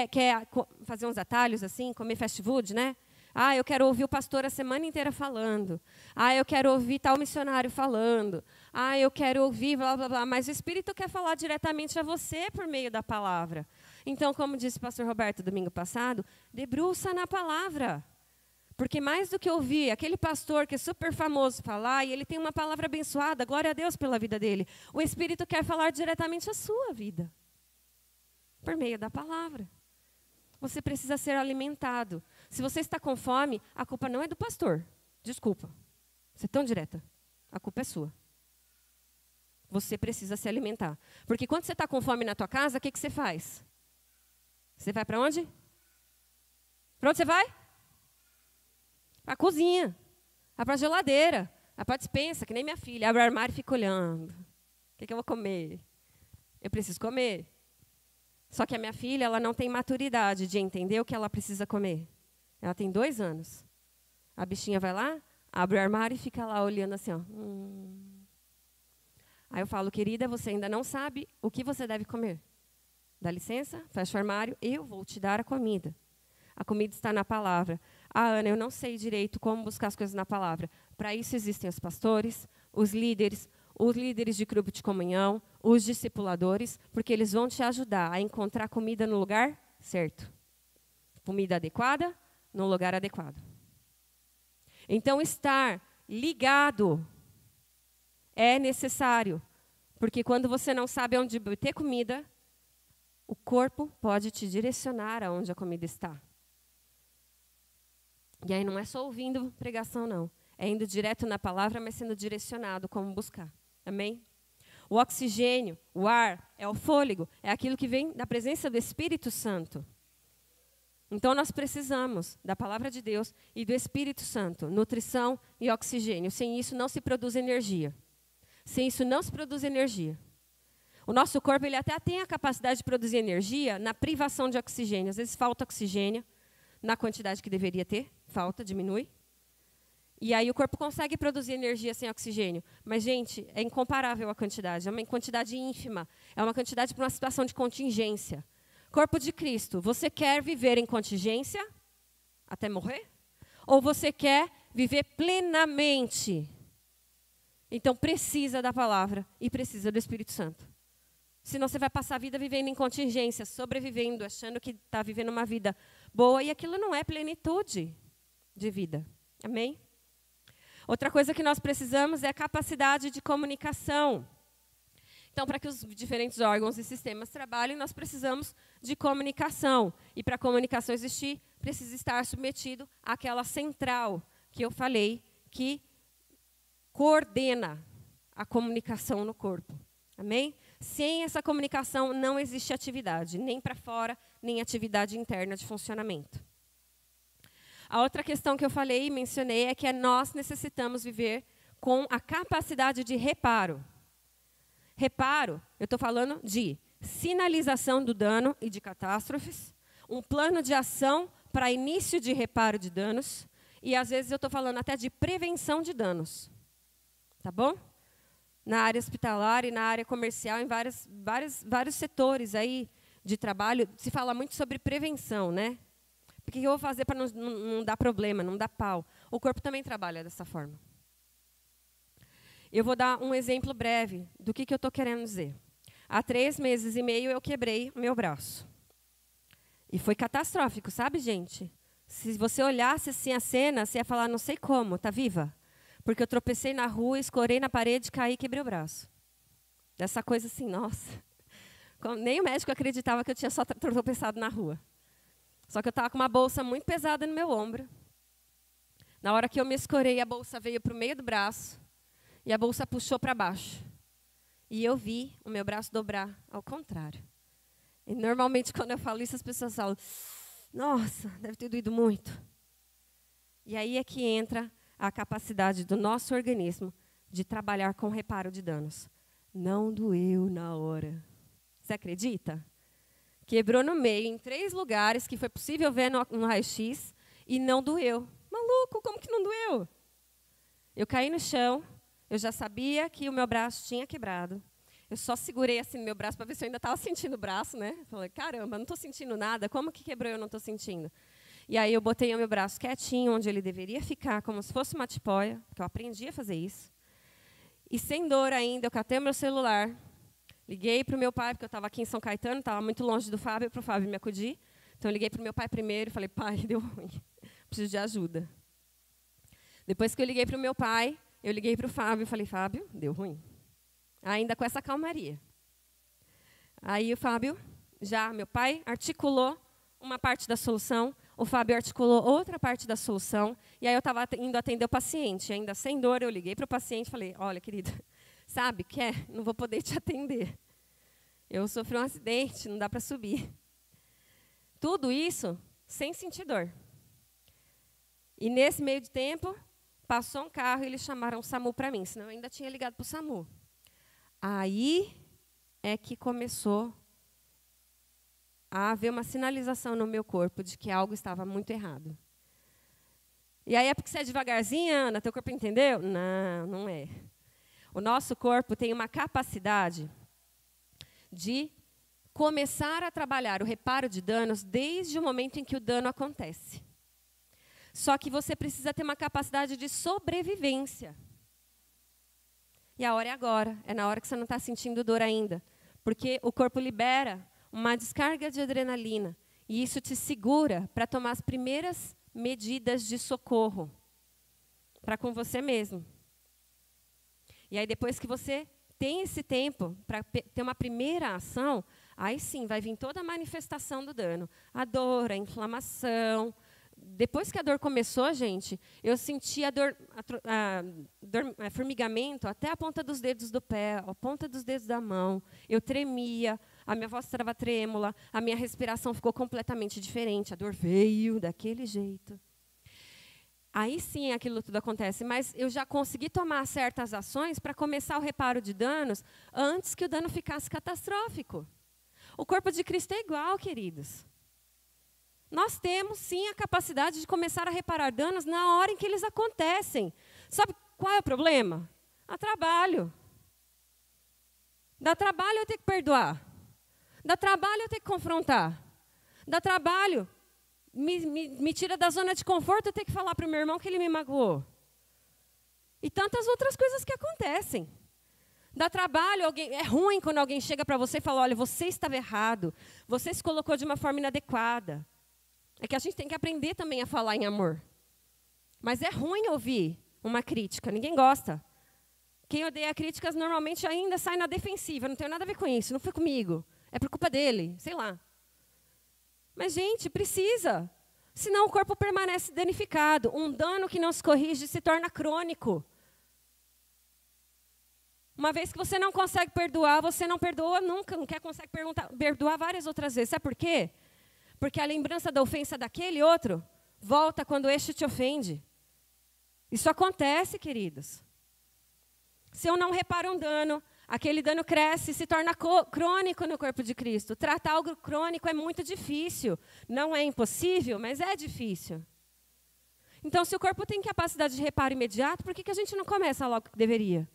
quer fazer uns atalhos assim, comer fast food, né? Ah, eu quero ouvir o pastor a semana inteira falando. Ah, eu quero ouvir tal missionário falando. Ah, eu quero ouvir blá, blá, blá. Mas o Espírito quer falar diretamente a você por meio da palavra. Então, como disse o pastor Roberto domingo passado, debruça na palavra. Porque mais do que ouvir aquele pastor que é super famoso falar, e ele tem uma palavra abençoada, glória a Deus pela vida dele, o Espírito quer falar diretamente a sua vida. Por meio da palavra. Você precisa ser alimentado. Se você está com fome, a culpa não é do pastor. Desculpa. Você é tão direta. A culpa é sua. Você precisa se alimentar. Porque quando você está com fome na tua casa, o que você faz? Você vai para onde? Para onde você vai? Para a cozinha. Vai para a geladeira. Vai para a despensa, que nem minha filha. Abre o armário e fica olhando. O que eu vou comer? Eu preciso comer. Só que a minha filha, ela não tem maturidade de entender o que ela precisa comer. Ela tem 2 anos. A bichinha vai lá, abre o armário e fica lá olhando assim, ó. Aí eu falo, querida, você ainda não sabe o que você deve comer. Dá licença, fecha o armário, eu vou te dar a comida. A comida está na palavra. Ah, Ana, eu não sei direito como buscar as coisas na palavra. Para isso existem os pastores, os líderes de grupo de comunhão, os discipuladores, porque eles vão te ajudar a encontrar comida no lugar certo. Comida adequada, no lugar adequado. Então, estar ligado é necessário, porque quando você não sabe onde ter comida, o corpo pode te direcionar aonde a comida está. E aí não é só ouvindo pregação, não. É indo direto na palavra, mas sendo direcionado como buscar. Amém? O oxigênio, o ar, é o fôlego, é aquilo que vem da presença do Espírito Santo. Então, nós precisamos da palavra de Deus e do Espírito Santo, nutrição e oxigênio. Sem isso, não se produz energia. Sem isso, não se produz energia. O nosso corpo ele até tem a capacidade de produzir energia na privação de oxigênio. Às vezes, falta oxigênio na quantidade que deveria ter, falta, diminui. E aí o corpo consegue produzir energia sem oxigênio. Mas, gente, é incomparável a quantidade. É uma quantidade ínfima. É uma quantidade para uma situação de contingência. Corpo de Cristo, você quer viver em contingência até morrer? Ou você quer viver plenamente? Então, precisa da palavra e precisa do Espírito Santo. Senão você vai passar a vida vivendo em contingência, sobrevivendo, achando que está vivendo uma vida boa. E aquilo não é plenitude de vida. Amém? Outra coisa que nós precisamos é a capacidade de comunicação. Então, para que os diferentes órgãos e sistemas trabalhem, nós precisamos de comunicação. E para a comunicação existir, precisa estar submetido àquela central que eu falei, que coordena a comunicação no corpo. Amém? Sem essa comunicação não existe atividade, nem para fora, nem atividade interna de funcionamento. A outra questão que eu falei e mencionei é que nós necessitamos viver com a capacidade de reparo. Reparo, eu estou falando de sinalização do dano e de catástrofes, um plano de ação para início de reparo de danos, e às vezes eu estou falando até de prevenção de danos. Tá bom? Na área hospitalar e na área comercial, em vários setores aí de trabalho, se fala muito sobre prevenção, né? O que eu vou fazer para não dar problema, não dar pau? O corpo também trabalha dessa forma. Eu vou dar um exemplo breve do que eu estou querendo dizer. Há 3 meses e meio eu quebrei o meu braço. E foi catastrófico, sabe, gente? Se você olhasse assim a cena, você ia falar, não sei como, tá viva? Porque eu tropecei na rua, escorei na parede, caí e quebrei o braço. Dessa coisa assim, nossa. Nem o médico acreditava que eu tinha só tropeçado na rua. Só que eu estava com uma bolsa muito pesada no meu ombro. Na hora que eu me escorei, a bolsa veio para o meio do braço. E a bolsa puxou para baixo. E eu vi o meu braço dobrar ao contrário. E normalmente, quando eu falo isso, as pessoas falam, nossa, deve ter doído muito. E aí é que entra a capacidade do nosso organismo de trabalhar com reparo de danos. Não doeu na hora. Você acredita? Quebrou no meio, em 3 lugares, que foi possível ver no raio-x, e não doeu. Maluco, como que não doeu? Eu caí no chão, eu já sabia que o meu braço tinha quebrado. Eu só segurei assim no meu braço para ver se eu ainda estava sentindo o braço, né? Falei, caramba, não estou sentindo nada, como que quebrou e eu não estou sentindo? E aí eu botei o meu braço quietinho, onde ele deveria ficar, como se fosse uma tipóia, porque eu aprendi a fazer isso. E sem dor ainda, eu catei o meu celular, liguei para o meu pai, porque eu estava aqui em São Caetano, estava muito longe do Fábio, para o Fábio me acudir. Então eu liguei para o meu pai primeiro e falei, pai, deu ruim, preciso de ajuda. Depois que eu liguei para o meu pai, eu liguei para o Fábio e falei, Fábio, deu ruim. Ainda com essa calmaria. Aí o Fábio, meu pai, articulou uma parte da solução, o Fábio articulou outra parte da solução, e aí eu estava indo atender o paciente, ainda sem dor, eu liguei para o paciente e falei, olha, querido, sabe, não vou poder te atender. Eu sofri um acidente, não dá para subir. Tudo isso sem sentir dor. E nesse meio de tempo, passou um carro e eles chamaram o SAMU para mim, senão eu ainda tinha ligado para o SAMU. Aí é que começou a haver uma sinalização no meu corpo de que algo estava muito errado. E aí é porque você é devagarzinha, Ana, teu corpo entendeu? Não, não é. O nosso corpo tem uma capacidade de começar a trabalhar o reparo de danos desde o momento em que o dano acontece. Só que você precisa ter uma capacidade de sobrevivência. E a hora é agora, é na hora que você não está sentindo dor ainda. Porque o corpo libera uma descarga de adrenalina. E isso te segura para tomar as primeiras medidas de socorro para com você mesmo. E aí depois que você tem esse tempo para ter uma primeira ação, aí sim vai vir toda a manifestação do dano. A dor, a inflamação. Depois que a dor começou, gente, eu senti formigamento até a ponta dos dedos do pé, a ponta dos dedos da mão. Eu tremia, a minha voz estava trêmula, a minha respiração ficou completamente diferente. A dor veio daquele jeito. Aí sim aquilo tudo acontece, mas eu já consegui tomar certas ações para começar o reparo de danos antes que o dano ficasse catastrófico. O corpo de Cristo é igual, queridos. Nós temos, sim, a capacidade de começar a reparar danos na hora em que eles acontecem. Sabe qual é o problema? Dá trabalho. Dá trabalho eu ter que perdoar. Dá trabalho eu ter que confrontar. Dá trabalho. Me tira da zona de conforto eu ter que falar para o meu irmão que ele me magoou. E tantas outras coisas que acontecem. Dá trabalho, é ruim quando alguém chega para você e fala, olha, você estava errado. Você se colocou de uma forma inadequada. É que a gente tem que aprender também a falar em amor. Mas é ruim ouvir uma crítica, ninguém gosta. Quem odeia críticas normalmente ainda sai na defensiva, não tem nada a ver com isso, não foi comigo, é por culpa dele, sei lá. Mas, gente, precisa. Senão o corpo permanece danificado. Um dano que não se corrige se torna crônico. Uma vez que você não consegue perdoar, você não perdoa nunca, não consegue perdoar várias outras vezes. Sabe por quê? Porque a lembrança da ofensa daquele outro volta quando este te ofende. Isso acontece, queridos. Se eu não reparo um dano, aquele dano cresce e se torna crônico no corpo de Cristo. Tratar algo crônico é muito difícil. Não é impossível, mas é difícil. Então, se o corpo tem capacidade de reparo imediato, por que a gente não começa logo que deveria?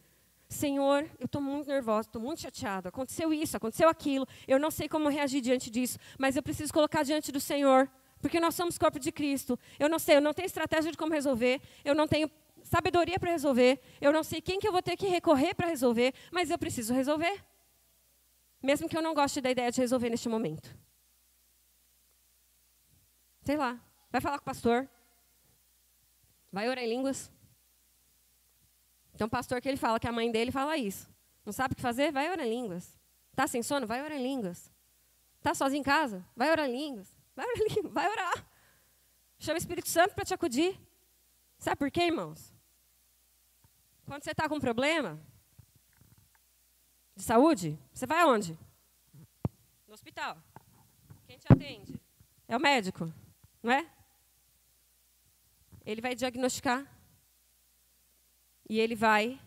Senhor, eu estou muito nervosa, estou muito chateada. Aconteceu isso, aconteceu aquilo. Eu não sei como reagir diante disso, mas eu preciso colocar diante do Senhor, porque nós somos corpo de Cristo. Eu não sei, eu não tenho estratégia de como resolver, eu não tenho sabedoria para resolver, eu não sei quem que eu vou ter que recorrer para resolver, mas eu preciso resolver. Mesmo que eu não goste da ideia de resolver neste momento. Sei lá, vai falar com o pastor, vai orar em línguas. Tem um pastor que ele fala que a mãe dele fala isso. Não sabe o que fazer? Vai orar em línguas. Está sem sono? Vai orar em línguas. Está sozinho em casa? Vai orar em línguas. Vai orar em línguas. Vai orar. Chama o Espírito Santo para te acudir. Sabe por quê, irmãos? Quando você está com um problema de saúde, você vai aonde? No hospital. Quem te atende? É o médico, não é? Ele vai diagnosticar. E ele vai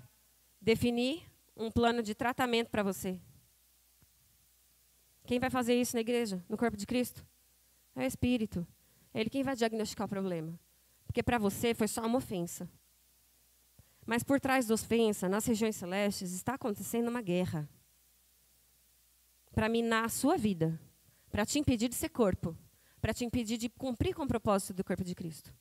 definir um plano de tratamento para você. Quem vai fazer isso na igreja, no corpo de Cristo? É o Espírito. É ele quem vai diagnosticar o problema. Porque para você foi só uma ofensa. Mas por trás da ofensa, nas regiões celestes, está acontecendo uma guerra. Para minar a sua vida. Para te impedir de ser corpo. Para te impedir de cumprir com o propósito do corpo de Cristo.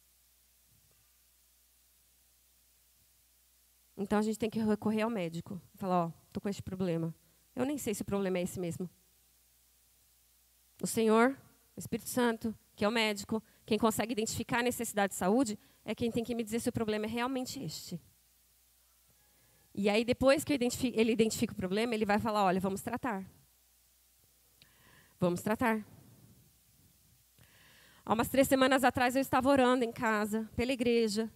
Então, a gente tem que recorrer ao médico. Falar, estou com este problema. Eu nem sei se o problema é esse mesmo. O Senhor, o Espírito Santo, que é o médico, quem consegue identificar a necessidade de saúde, é quem tem que me dizer se o problema é realmente este. E aí, depois que ele identifica o problema, ele vai falar, olha, vamos tratar. Vamos tratar. Há umas 3 semanas atrás, eu estava orando em casa, pela igreja,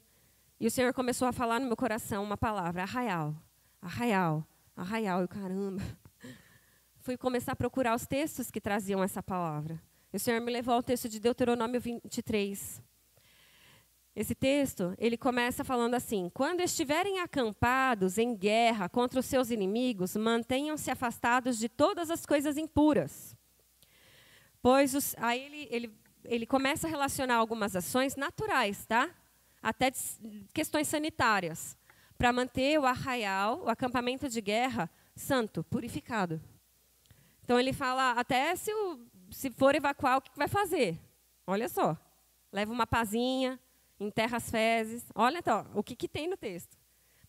e o Senhor começou a falar no meu coração uma palavra, arraial, arraial, arraial. E caramba, fui começar a procurar os textos que traziam essa palavra. E o Senhor me levou ao texto de Deuteronômio 23. Esse texto, ele começa falando assim, quando estiverem acampados em guerra contra os seus inimigos, mantenham-se afastados de todas as coisas impuras. Pois aí ele começa a relacionar algumas ações naturais, tá? Até questões sanitárias, para manter o arraial, o acampamento de guerra, santo, purificado. Então, ele fala até se for evacuar, o que vai fazer? Olha só, leva uma pazinha, enterra as fezes, olha só, o que tem no texto.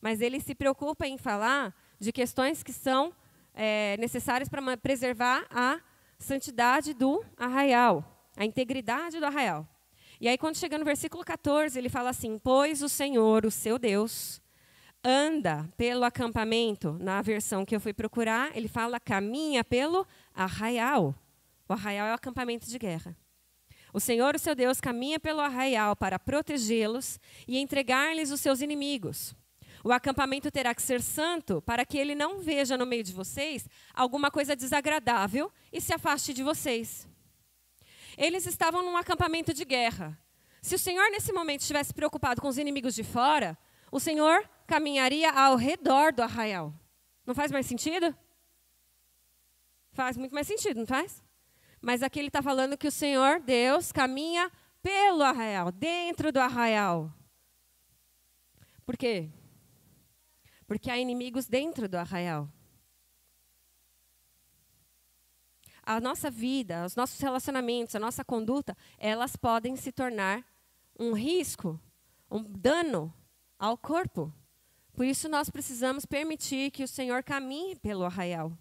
Mas ele se preocupa em falar de questões que são necessárias para preservar a santidade do arraial, a integridade do arraial. E aí, quando chega no versículo 14, ele fala assim, pois o Senhor, o seu Deus, anda pelo acampamento. Na versão que eu fui procurar, ele fala, caminha pelo arraial. O arraial é o acampamento de guerra. O Senhor, o seu Deus, caminha pelo arraial para protegê-los e entregar-lhes os seus inimigos. O acampamento terá que ser santo para que ele não veja no meio de vocês alguma coisa desagradável e se afaste de vocês. Eles estavam num acampamento de guerra. Se o Senhor, nesse momento, estivesse preocupado com os inimigos de fora, o Senhor caminharia ao redor do arraial. Não faz mais sentido? Faz muito mais sentido, não faz? Mas aqui ele está falando que o Senhor, Deus, caminha pelo arraial, dentro do arraial. Por quê? Porque há inimigos dentro do arraial. A nossa vida, os nossos relacionamentos, a nossa conduta, elas podem se tornar um risco, um dano ao corpo. Por isso nós precisamos permitir que o Senhor caminhe pelo arraial.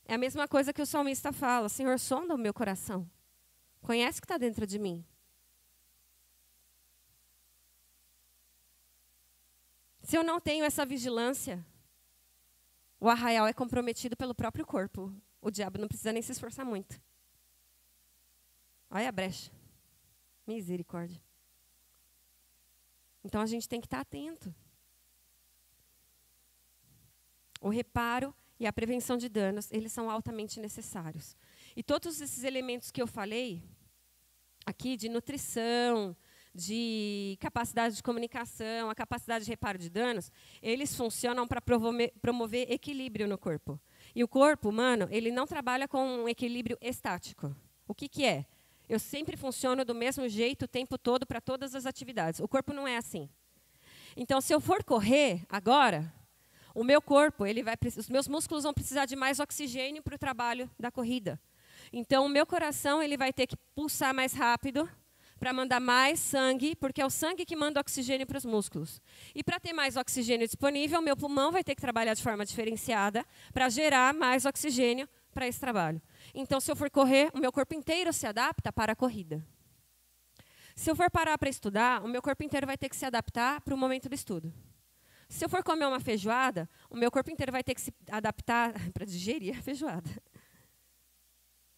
É a mesma coisa que o salmista fala, Senhor, sonda o meu coração. Conhece o que está dentro de mim. Se eu não tenho essa vigilância, o arraial é comprometido pelo próprio corpo. O diabo não precisa nem se esforçar muito. Olha a brecha. Misericórdia. Então a gente tem que estar atento. O reparo e a prevenção de danos, eles são altamente necessários. E todos esses elementos que eu falei aqui, de nutrição, de capacidade de comunicação, a capacidade de reparo de danos, eles funcionam para promover equilíbrio no corpo. E o corpo humano, ele não trabalha com um equilíbrio estático. O que, que é? Eu sempre funciono do mesmo jeito o tempo todo para todas as atividades. O corpo não é assim. Então, se eu for correr agora, o meu corpo, os meus músculos vão precisar de mais oxigênio para o trabalho da corrida. Então, o meu coração ele vai ter que pulsar mais rápido para mandar mais sangue, porque é o sangue que manda oxigênio para os músculos. E para ter mais oxigênio disponível, o meu pulmão vai ter que trabalhar de forma diferenciada para gerar mais oxigênio para esse trabalho. Então, se eu for correr, o meu corpo inteiro se adapta para a corrida. Se eu for parar para estudar, o meu corpo inteiro vai ter que se adaptar para o momento do estudo. Se eu for comer uma feijoada, o meu corpo inteiro vai ter que se adaptar para digerir a feijoada.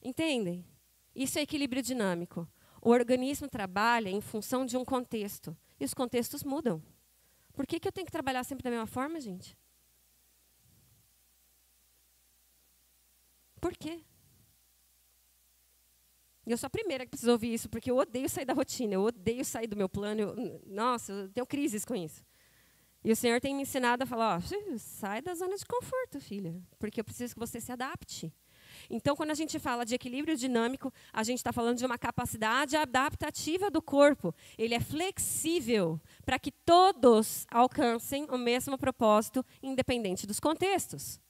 Entendem? Isso é equilíbrio dinâmico. O organismo trabalha em função de um contexto. E os contextos mudam. Por que eu tenho que trabalhar sempre da mesma forma, gente? Por quê? Eu sou a primeira que precisa ouvir isso, porque eu odeio sair da rotina, eu odeio sair do meu plano. Nossa, eu tenho crises com isso. E o Senhor tem me ensinado a falar, sai da zona de conforto, filha, porque eu preciso que você se adapte. Então, quando a gente fala de equilíbrio dinâmico, a gente está falando de uma capacidade adaptativa do corpo. Ele é flexível para que todos alcancem o mesmo propósito, independente dos contextos.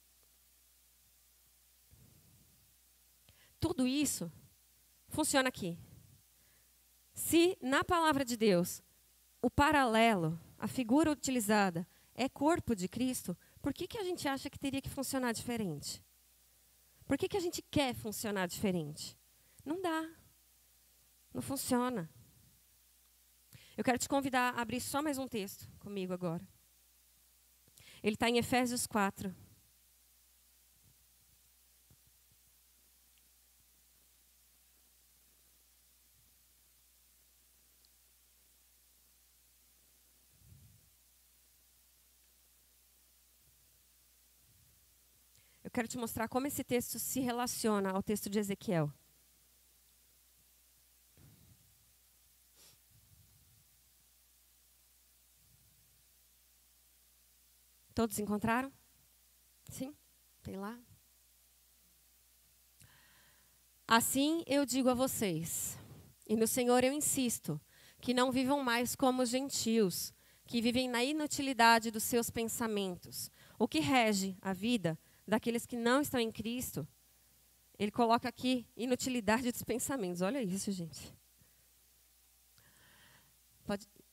Tudo isso funciona aqui. Se, na palavra de Deus, o paralelo, a figura utilizada, é corpo de Cristo, por que a gente acha que teria que funcionar diferente? Por que a gente quer funcionar diferente? Não dá. Não funciona. Eu quero te convidar a abrir só mais um texto comigo agora. Ele está em Efésios 4. Eu quero te mostrar como esse texto se relaciona ao texto de Ezequiel. Todos encontraram? Sim? Tem lá? Assim eu digo a vocês, e no Senhor eu insisto, que não vivam mais como os gentios, que vivem na inutilidade dos seus pensamentos. O que rege a vida daqueles que não estão em Cristo, ele coloca aqui inutilidade dos pensamentos. Olha isso, gente.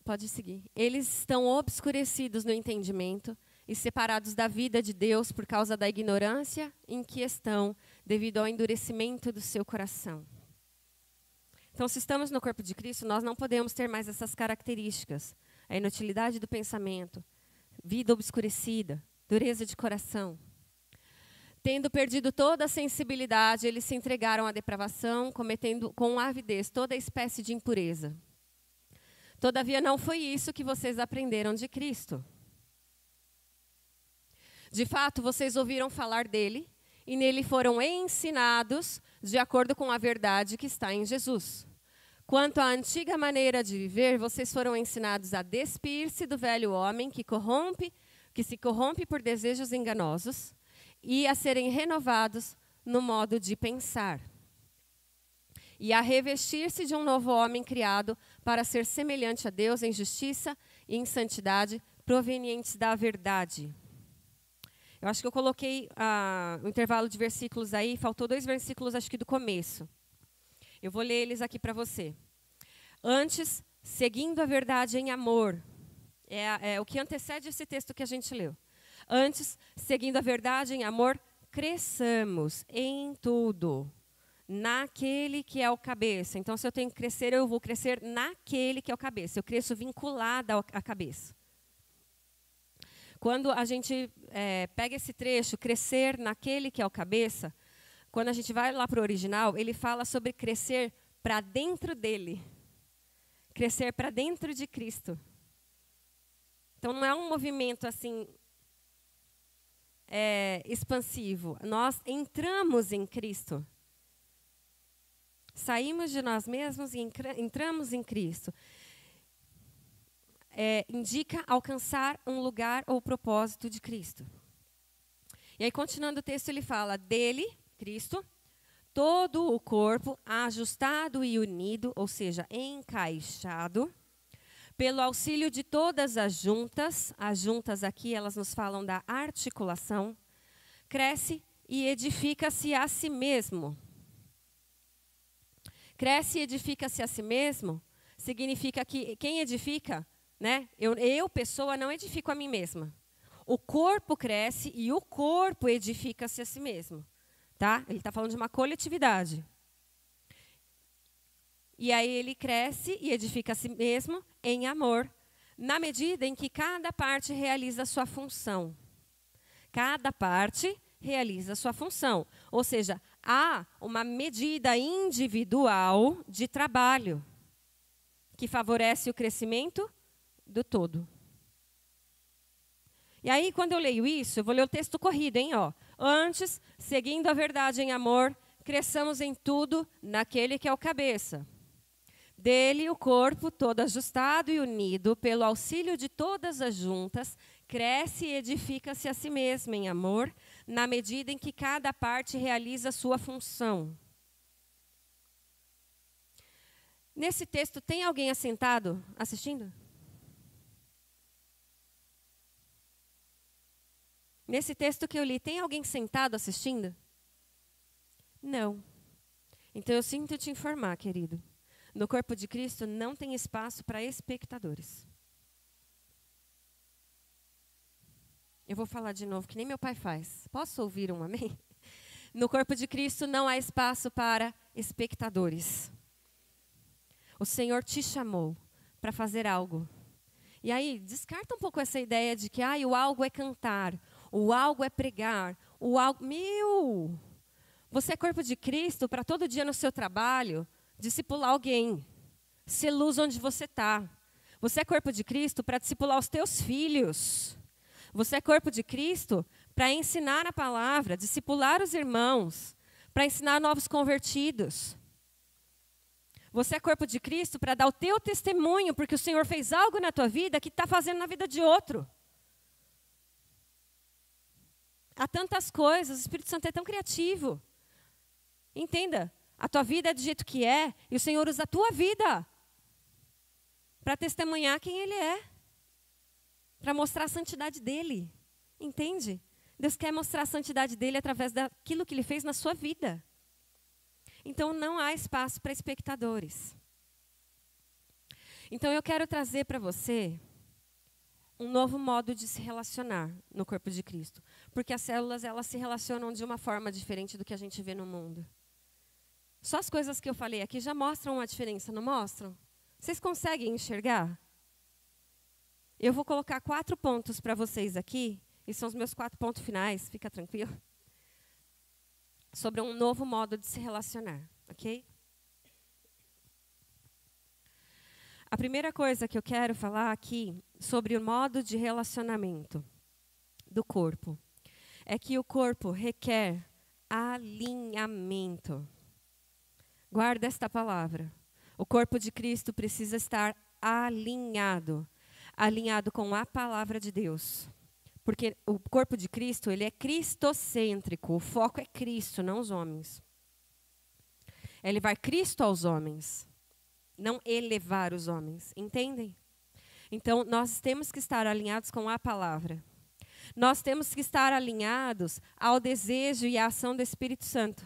Pode seguir. Eles estão obscurecidos no entendimento e separados da vida de Deus por causa da ignorância em que estão, devido ao endurecimento do seu coração. Então, se estamos no corpo de Cristo, nós não podemos ter mais essas características. A inutilidade do pensamento, vida obscurecida, dureza de coração. Tendo perdido toda a sensibilidade, eles se entregaram à depravação, cometendo com avidez toda espécie de impureza. Todavia, não foi isso que vocês aprenderam de Cristo. De fato, vocês ouviram falar dele e nele foram ensinados de acordo com a verdade que está em Jesus. Quanto à antiga maneira de viver, vocês foram ensinados a despir-se do velho homem que se corrompe por desejos enganosos e a serem renovados no modo de pensar. E a revestir-se de um novo homem criado para ser semelhante a Deus em justiça e em santidade provenientes da verdade. Eu acho que eu coloquei o intervalo de versículos aí, faltou 2 versículos, acho que do começo. Eu vou ler eles aqui para você. Antes, seguindo a verdade em amor. É o que antecede esse texto que a gente leu. Antes, seguindo a verdade em amor, cresçamos em tudo, naquele que é o cabeça. Então, se eu tenho que crescer, eu vou crescer naquele que é o cabeça. Eu cresço vinculada à cabeça. Quando a gente pega esse trecho, crescer naquele que é o cabeça, quando a gente vai lá para o original, ele fala sobre crescer para dentro dele. Crescer para dentro de Cristo. Então, não é um movimento assim expansivo. Nós entramos em Cristo. Saímos de nós mesmos e entramos em Cristo. Indica alcançar um lugar ou propósito de Cristo. E aí, continuando o texto, ele fala, dele, Cristo, todo o corpo ajustado e unido, ou seja, encaixado, pelo auxílio de todas as juntas aqui, elas nos falam da articulação, cresce e edifica-se a si mesmo. Cresce e edifica-se a si mesmo, significa que quem edifica, né? Eu, pessoa, não edifico a mim mesma. O corpo cresce e o corpo edifica-se a si mesmo. Tá? Ele está falando de uma coletividade. E aí ele cresce e edifica a si mesmo em amor, na medida em que cada parte realiza a sua função. Cada parte realiza a sua função. Ou seja, há uma medida individual de trabalho que favorece o crescimento do todo. E aí, quando eu leio isso, eu vou ler o texto corrido, hein? Ó. Antes, seguindo a verdade em amor, cresçamos em tudo naquele que é o cabeça. Dele, o corpo, todo ajustado e unido, pelo auxílio de todas as juntas, cresce e edifica-se a si mesmo em amor, na medida em que cada parte realiza a sua função. Nesse texto, tem alguém assentado assistindo? Nesse texto que eu li, tem alguém sentado assistindo? Não. Então eu sinto te informar, querido. No corpo de Cristo não tem espaço para espectadores. Eu vou falar de novo, que nem meu pai faz. Posso ouvir um amém? No corpo de Cristo não há espaço para espectadores. O Senhor te chamou para fazer algo. E aí, descarta um pouco essa ideia de que o algo é cantar, o algo é pregar, o algo... Você é corpo de Cristo para todo dia no seu trabalho discipular alguém, ser luz onde você está. Você é corpo de Cristo para discipular os teus filhos. Você é corpo de Cristo para ensinar a palavra, discipular os irmãos, para ensinar novos convertidos. Você é corpo de Cristo para dar o teu testemunho, porque o Senhor fez algo na tua vida que está fazendo na vida de outro. Há tantas coisas, o Espírito Santo é tão criativo. Entenda, a tua vida é do jeito que é, e o Senhor usa a tua vida para testemunhar quem Ele é, para mostrar a santidade dEle. Entende? Deus quer mostrar a santidade dEle através daquilo que Ele fez na sua vida. Então não há espaço para espectadores. Então eu quero trazer para você um novo modo de se relacionar no corpo de Cristo. Porque as células, elas se relacionam de uma forma diferente do que a gente vê no mundo. Só as coisas que eu falei aqui já mostram uma diferença, não mostram? Vocês conseguem enxergar? Eu vou colocar 4 pontos para vocês aqui, e são os meus 4 pontos finais, fica tranquilo. Sobre um novo modo de se relacionar, ok? A primeira coisa que eu quero falar aqui sobre o modo de relacionamento do corpo é que o corpo requer alinhamento. Guarda esta palavra. O corpo de Cristo precisa estar alinhado. Alinhado com a palavra de Deus. Porque o corpo de Cristo, ele é cristocêntrico. O foco é Cristo, não os homens. É levar Cristo aos homens. Não elevar os homens. Entendem? Então, nós temos que estar alinhados com a palavra. Nós temos que estar alinhados ao desejo e à ação do Espírito Santo.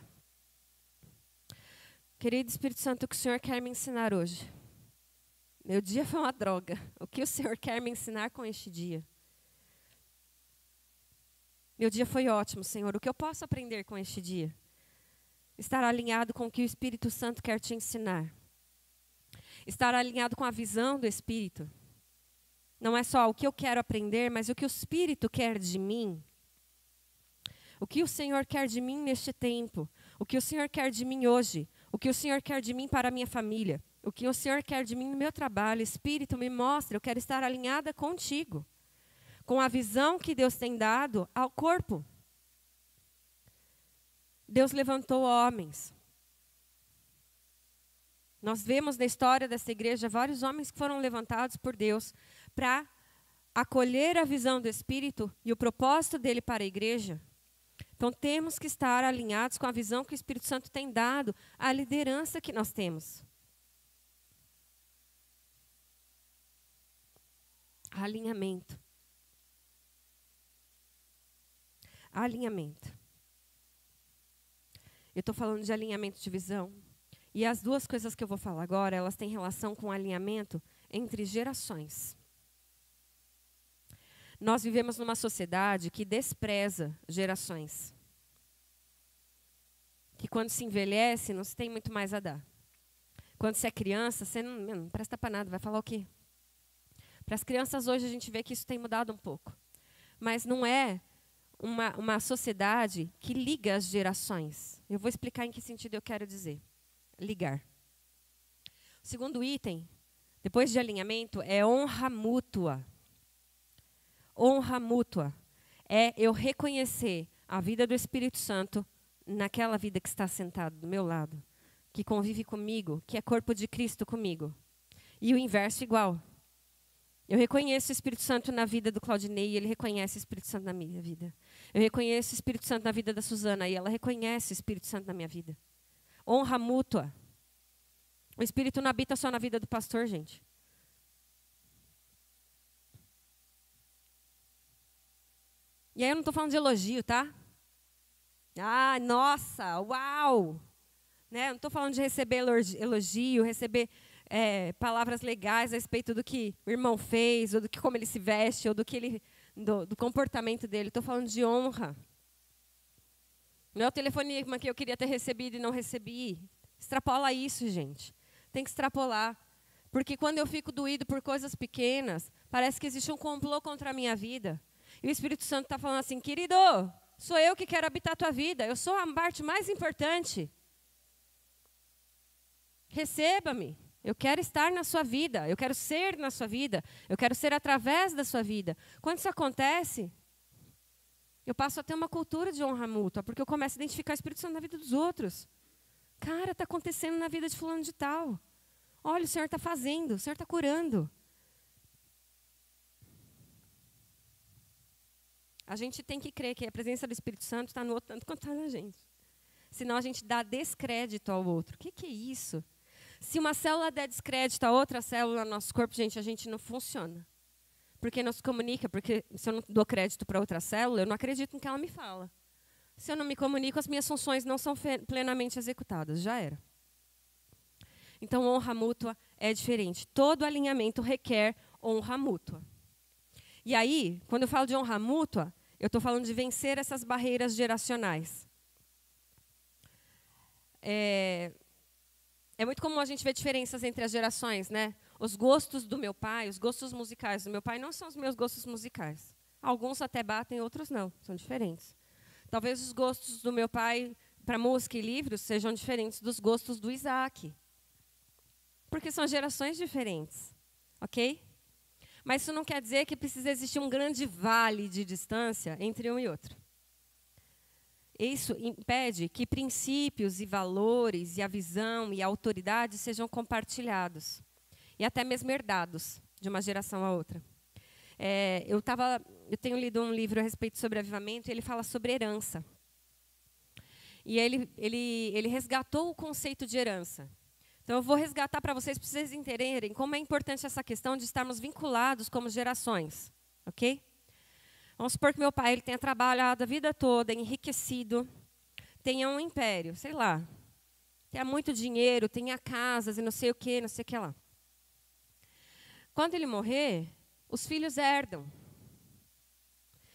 Querido Espírito Santo, o que o Senhor quer me ensinar hoje? Meu dia foi uma droga. O que o Senhor quer me ensinar com este dia? Meu dia foi ótimo, Senhor. O que eu posso aprender com este dia? Estar alinhado com o que o Espírito Santo quer te ensinar. Estar alinhado com a visão do Espírito. Não é só o que eu quero aprender, mas o que o Espírito quer de mim. O que o Senhor quer de mim neste tempo. O que o Senhor quer de mim hoje. O que o Senhor quer de mim para a minha família. O que o Senhor quer de mim no meu trabalho. Espírito, me mostra, eu quero estar alinhada contigo. com a visão que Deus tem dado ao corpo. Deus levantou homens. Nós vemos na história dessa igreja vários homens que foram levantados por Deus para acolher a visão do Espírito e o propósito dele para a igreja. Então, temos que estar alinhados com a visão que o Espírito Santo tem dado, a liderança que nós temos. Alinhamento. Alinhamento. Eu estou falando de alinhamento de visão. E as duas coisas que eu vou falar agora, elas têm relação com alinhamento entre gerações. Nós vivemos numa sociedade que despreza gerações. Que quando se envelhece, não se tem muito mais a dar. Quando você é criança, você não presta para nada, vai falar o quê? Para as crianças hoje a gente vê que isso tem mudado um pouco. Mas não é uma sociedade que liga as gerações. Eu vou explicar em que sentido eu quero dizer. Ligar. O segundo item, depois de alinhamento, é honra mútua. Honra mútua é eu reconhecer a vida do Espírito Santo naquela vida que está sentado do meu lado, que convive comigo, que é corpo de Cristo comigo. E o inverso igual. Eu reconheço o Espírito Santo na vida do Claudinei e ele reconhece o Espírito Santo na minha vida. Eu reconheço o Espírito Santo na vida da Suzana e ela reconhece o Espírito Santo na minha vida. Honra mútua. O Espírito não habita só na vida do pastor, gente. E aí eu não estou falando de elogio, tá? Ah, nossa, uau! Né? Eu não estou falando de receber elogio, receber palavras legais a respeito do que o irmão fez, ou do que como ele se veste, ou do comportamento dele. Estou falando de honra. Não é o telefonema que eu queria ter recebido e não recebi. Extrapola isso, gente. Tem que extrapolar. Porque quando eu fico doído por coisas pequenas, parece que existe um complô contra a minha vida. E o Espírito Santo está falando assim, querido, sou eu que quero habitar a tua vida. Eu sou a parte mais importante. Receba-me. Eu quero estar na sua vida. Eu quero ser na sua vida. Eu quero ser através da sua vida. Quando isso acontece, eu passo a ter uma cultura de honra mútua, porque eu começo a identificar o Espírito Santo na vida dos outros. Cara, está acontecendo na vida de fulano de tal. Olha, o Senhor está fazendo, o Senhor está curando. A gente tem que crer que a presença do Espírito Santo está no outro tanto quanto está na gente. Senão a gente dá descrédito ao outro. O que é isso? Se uma célula der descrédito a outra célula no nosso corpo, gente, a gente não funciona. Porque não se comunica, porque se eu não dou crédito para outra célula, eu não acredito no que ela me fala. Se eu não me comunico, as minhas funções não são plenamente executadas. Já era. Então, honra mútua é diferente. Todo alinhamento requer honra mútua. E aí, quando eu falo de honra mútua, eu estou falando de vencer essas barreiras geracionais. É muito comum a gente ver diferenças entre as gerações, né? Os gostos do meu pai, os gostos musicais do meu pai não são os meus gostos musicais. Alguns até batem, outros não, são diferentes. Talvez os gostos do meu pai para música e livros sejam diferentes dos gostos do Isaac. Porque são gerações diferentes, ok? Mas isso não quer dizer que precisa existir um grande vale de distância entre um e outro. Isso impede que princípios e valores e a visão e a autoridade sejam compartilhados e até mesmo herdados de uma geração a outra. Eu tenho lido um livro a respeito sobre avivamento e ele fala sobre herança. E ele resgatou o conceito de herança. Então, eu vou resgatar para vocês entenderem como é importante essa questão de estarmos vinculados como gerações. Ok? Vamos supor que meu pai ele tenha trabalhado a vida toda, enriquecido, tenha um império, sei lá, tenha muito dinheiro, tenha casas e não sei o que lá. Quando ele morrer, os filhos herdam.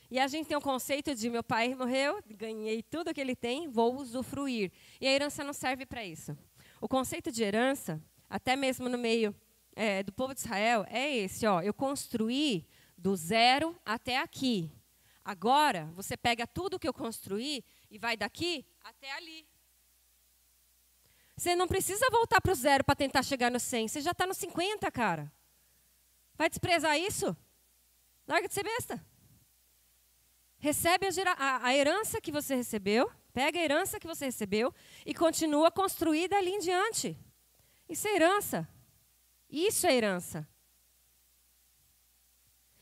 E a gente tem um conceito de meu pai morreu, ganhei tudo que ele tem, vou usufruir. E a herança não serve para isso. O conceito de herança, até mesmo no meio do povo de Israel, é esse. Eu construí do zero até aqui. Agora, você pega tudo que eu construí e vai daqui até ali. Você não precisa voltar para o zero para tentar chegar no 100. Você já está no 50, cara. Vai desprezar isso? Larga de ser besta. Recebe a herança que você recebeu, pega a herança que você recebeu e continua a construir dali em diante. Isso é herança. Isso é herança.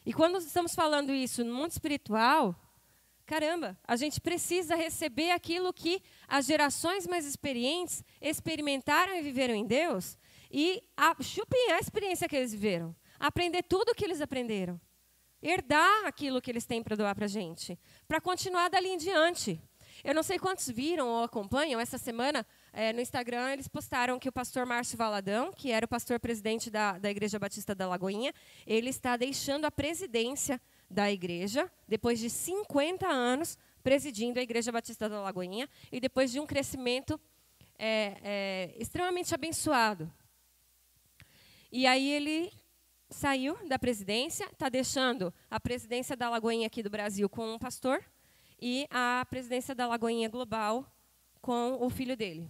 E quando estamos falando isso no mundo espiritual, caramba, a gente precisa receber aquilo que as gerações mais experientes experimentaram e viveram em Deus e chupinhar a experiência que eles viveram. Aprender tudo o que eles aprenderam. Herdar aquilo que eles têm para doar para a gente. Para continuar dali em diante. Eu não sei quantos viram ou acompanham, essa semana no Instagram eles postaram que o pastor Márcio Valadão, que era o pastor presidente da Igreja Batista da Lagoinha, ele está deixando a presidência da igreja, depois de 50 anos presidindo a Igreja Batista da Lagoinha, e depois de um crescimento extremamente abençoado. E aí ele saiu da presidência, está deixando a presidência da Lagoinha aqui do Brasil com um pastor, e a presidência da Lagoinha Global com o filho dele.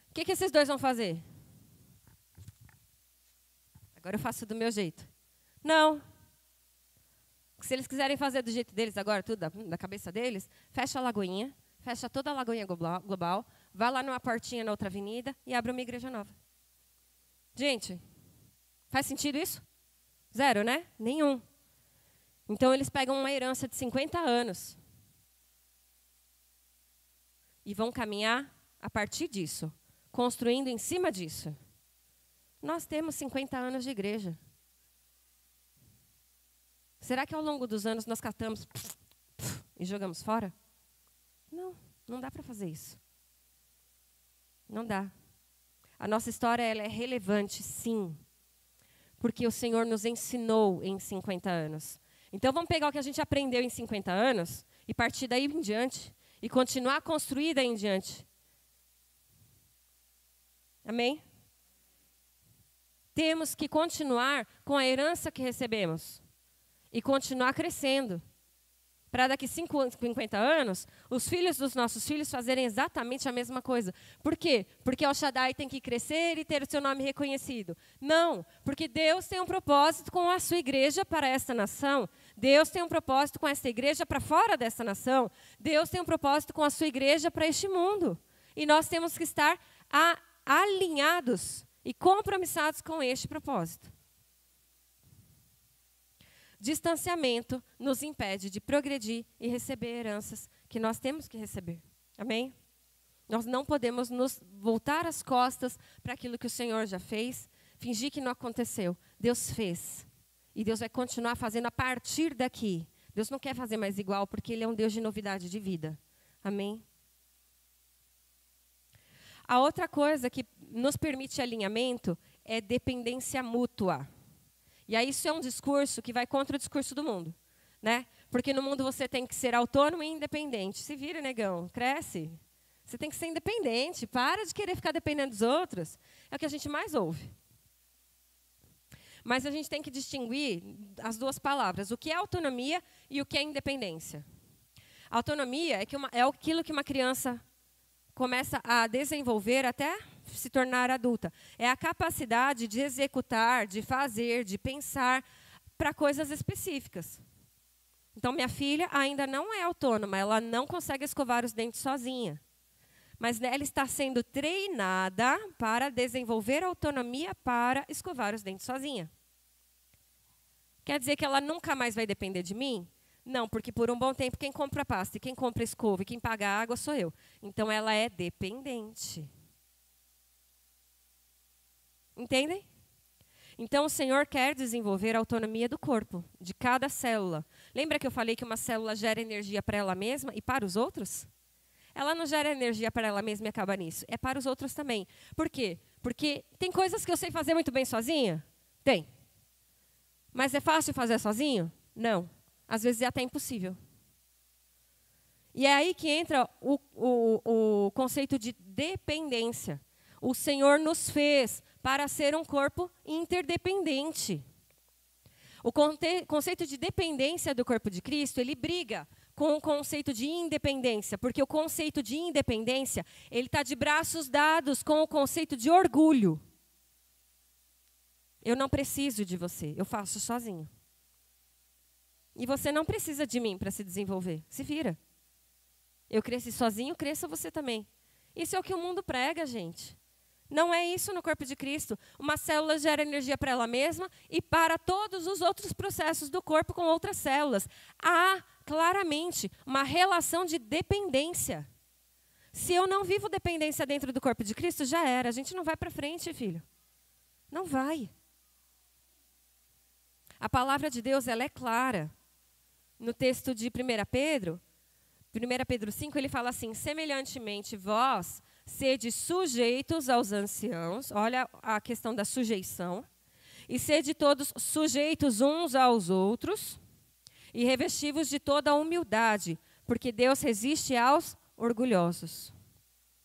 O que esses dois vão fazer? Agora eu faço do meu jeito. Não. Se eles quiserem fazer do jeito deles agora, tudo da cabeça deles, fecha a Lagoinha, fecha toda a Lagoinha Global, vai lá numa portinha na outra avenida e abre uma igreja nova. Gente, faz sentido isso? Zero, né? Nenhum. Então, eles pegam uma herança de 50 anos e vão caminhar a partir disso, construindo em cima disso. Nós temos 50 anos de igreja. Será que ao longo dos anos nós catamos e jogamos fora? Não, não dá para fazer isso. Não dá. A nossa história ela é relevante, sim, porque o Senhor nos ensinou em 50 anos. Então, vamos pegar o que a gente aprendeu em 50 anos e partir daí em diante e continuar a construir daí em diante. Amém? Temos que continuar com a herança que recebemos e continuar crescendo. Para daqui 50 anos, os filhos dos nossos filhos fazerem exatamente a mesma coisa. Por quê? Porque El Shaddai tem que crescer e ter o seu nome reconhecido. Não, porque Deus tem um propósito com a sua igreja para esta nação. Deus tem um propósito com esta igreja para fora desta nação. Deus tem um propósito com a sua igreja para este mundo. E nós temos que estar alinhados e compromissados com este propósito. Distanciamento nos impede de progredir e receber heranças que nós temos que receber. Amém? Nós não podemos nos voltar as costas para aquilo que o Senhor já fez, fingir que não aconteceu. Deus fez. E Deus vai continuar fazendo a partir daqui. Deus não quer fazer mais igual, porque Ele é um Deus de novidade de vida. Amém? A outra coisa que nos permite alinhamento é dependência mútua. E aí isso é um discurso que vai contra o discurso do mundo, né? Porque no mundo você tem que ser autônomo e independente. Se vira, negão, cresce. Você tem que ser independente, para de querer ficar dependendo dos outros. É o que a gente mais ouve. Mas a gente tem que distinguir as duas palavras, o que é autonomia e o que é independência. Autonomia é aquilo que uma criança começa a desenvolver até se tornar adulta. É a capacidade de executar, de fazer, de pensar para coisas específicas. Então, minha filha ainda não é autônoma, ela não consegue escovar os dentes sozinha. Mas ela está sendo treinada para desenvolver autonomia para escovar os dentes sozinha. Quer dizer que ela nunca mais vai depender de mim? Não, porque por um bom tempo quem compra pasta, e quem compra escova e quem paga a água sou eu. Então ela é dependente. Entendem? Então o Senhor quer desenvolver a autonomia do corpo, de cada célula. Lembra que eu falei que uma célula gera energia para ela mesma e para os outros? Ela não gera energia para ela mesma e acaba nisso. É para os outros também. Por quê? Porque tem coisas que eu sei fazer muito bem sozinha? Tem. Mas é fácil fazer sozinho? Não. Às vezes é até impossível. E é aí que entra o conceito de dependência. O Senhor nos fez para ser um corpo interdependente. O conceito de dependência do corpo de Cristo, ele briga com o conceito de independência, porque o conceito de independência, ele está de braços dados com o conceito de orgulho. Eu não preciso de você, eu faço sozinho. E você não precisa de mim para se desenvolver. Se vira. Eu cresci sozinho, cresça você também. Isso é o que o mundo prega, gente. Não é isso no corpo de Cristo. Uma célula gera energia para ela mesma e para todos os outros processos do corpo com outras células. Há, claramente, uma relação de dependência. Se eu não vivo dependência dentro do corpo de Cristo, já era. A gente não vai para frente, filho. Não vai. A palavra de Deus, ela é clara. No texto de 1 Pedro 5, ele fala assim: semelhantemente, vós sede sujeitos aos anciãos, olha a questão da sujeição, e sede todos sujeitos uns aos outros, e revestivos de toda a humildade, porque Deus resiste aos orgulhosos.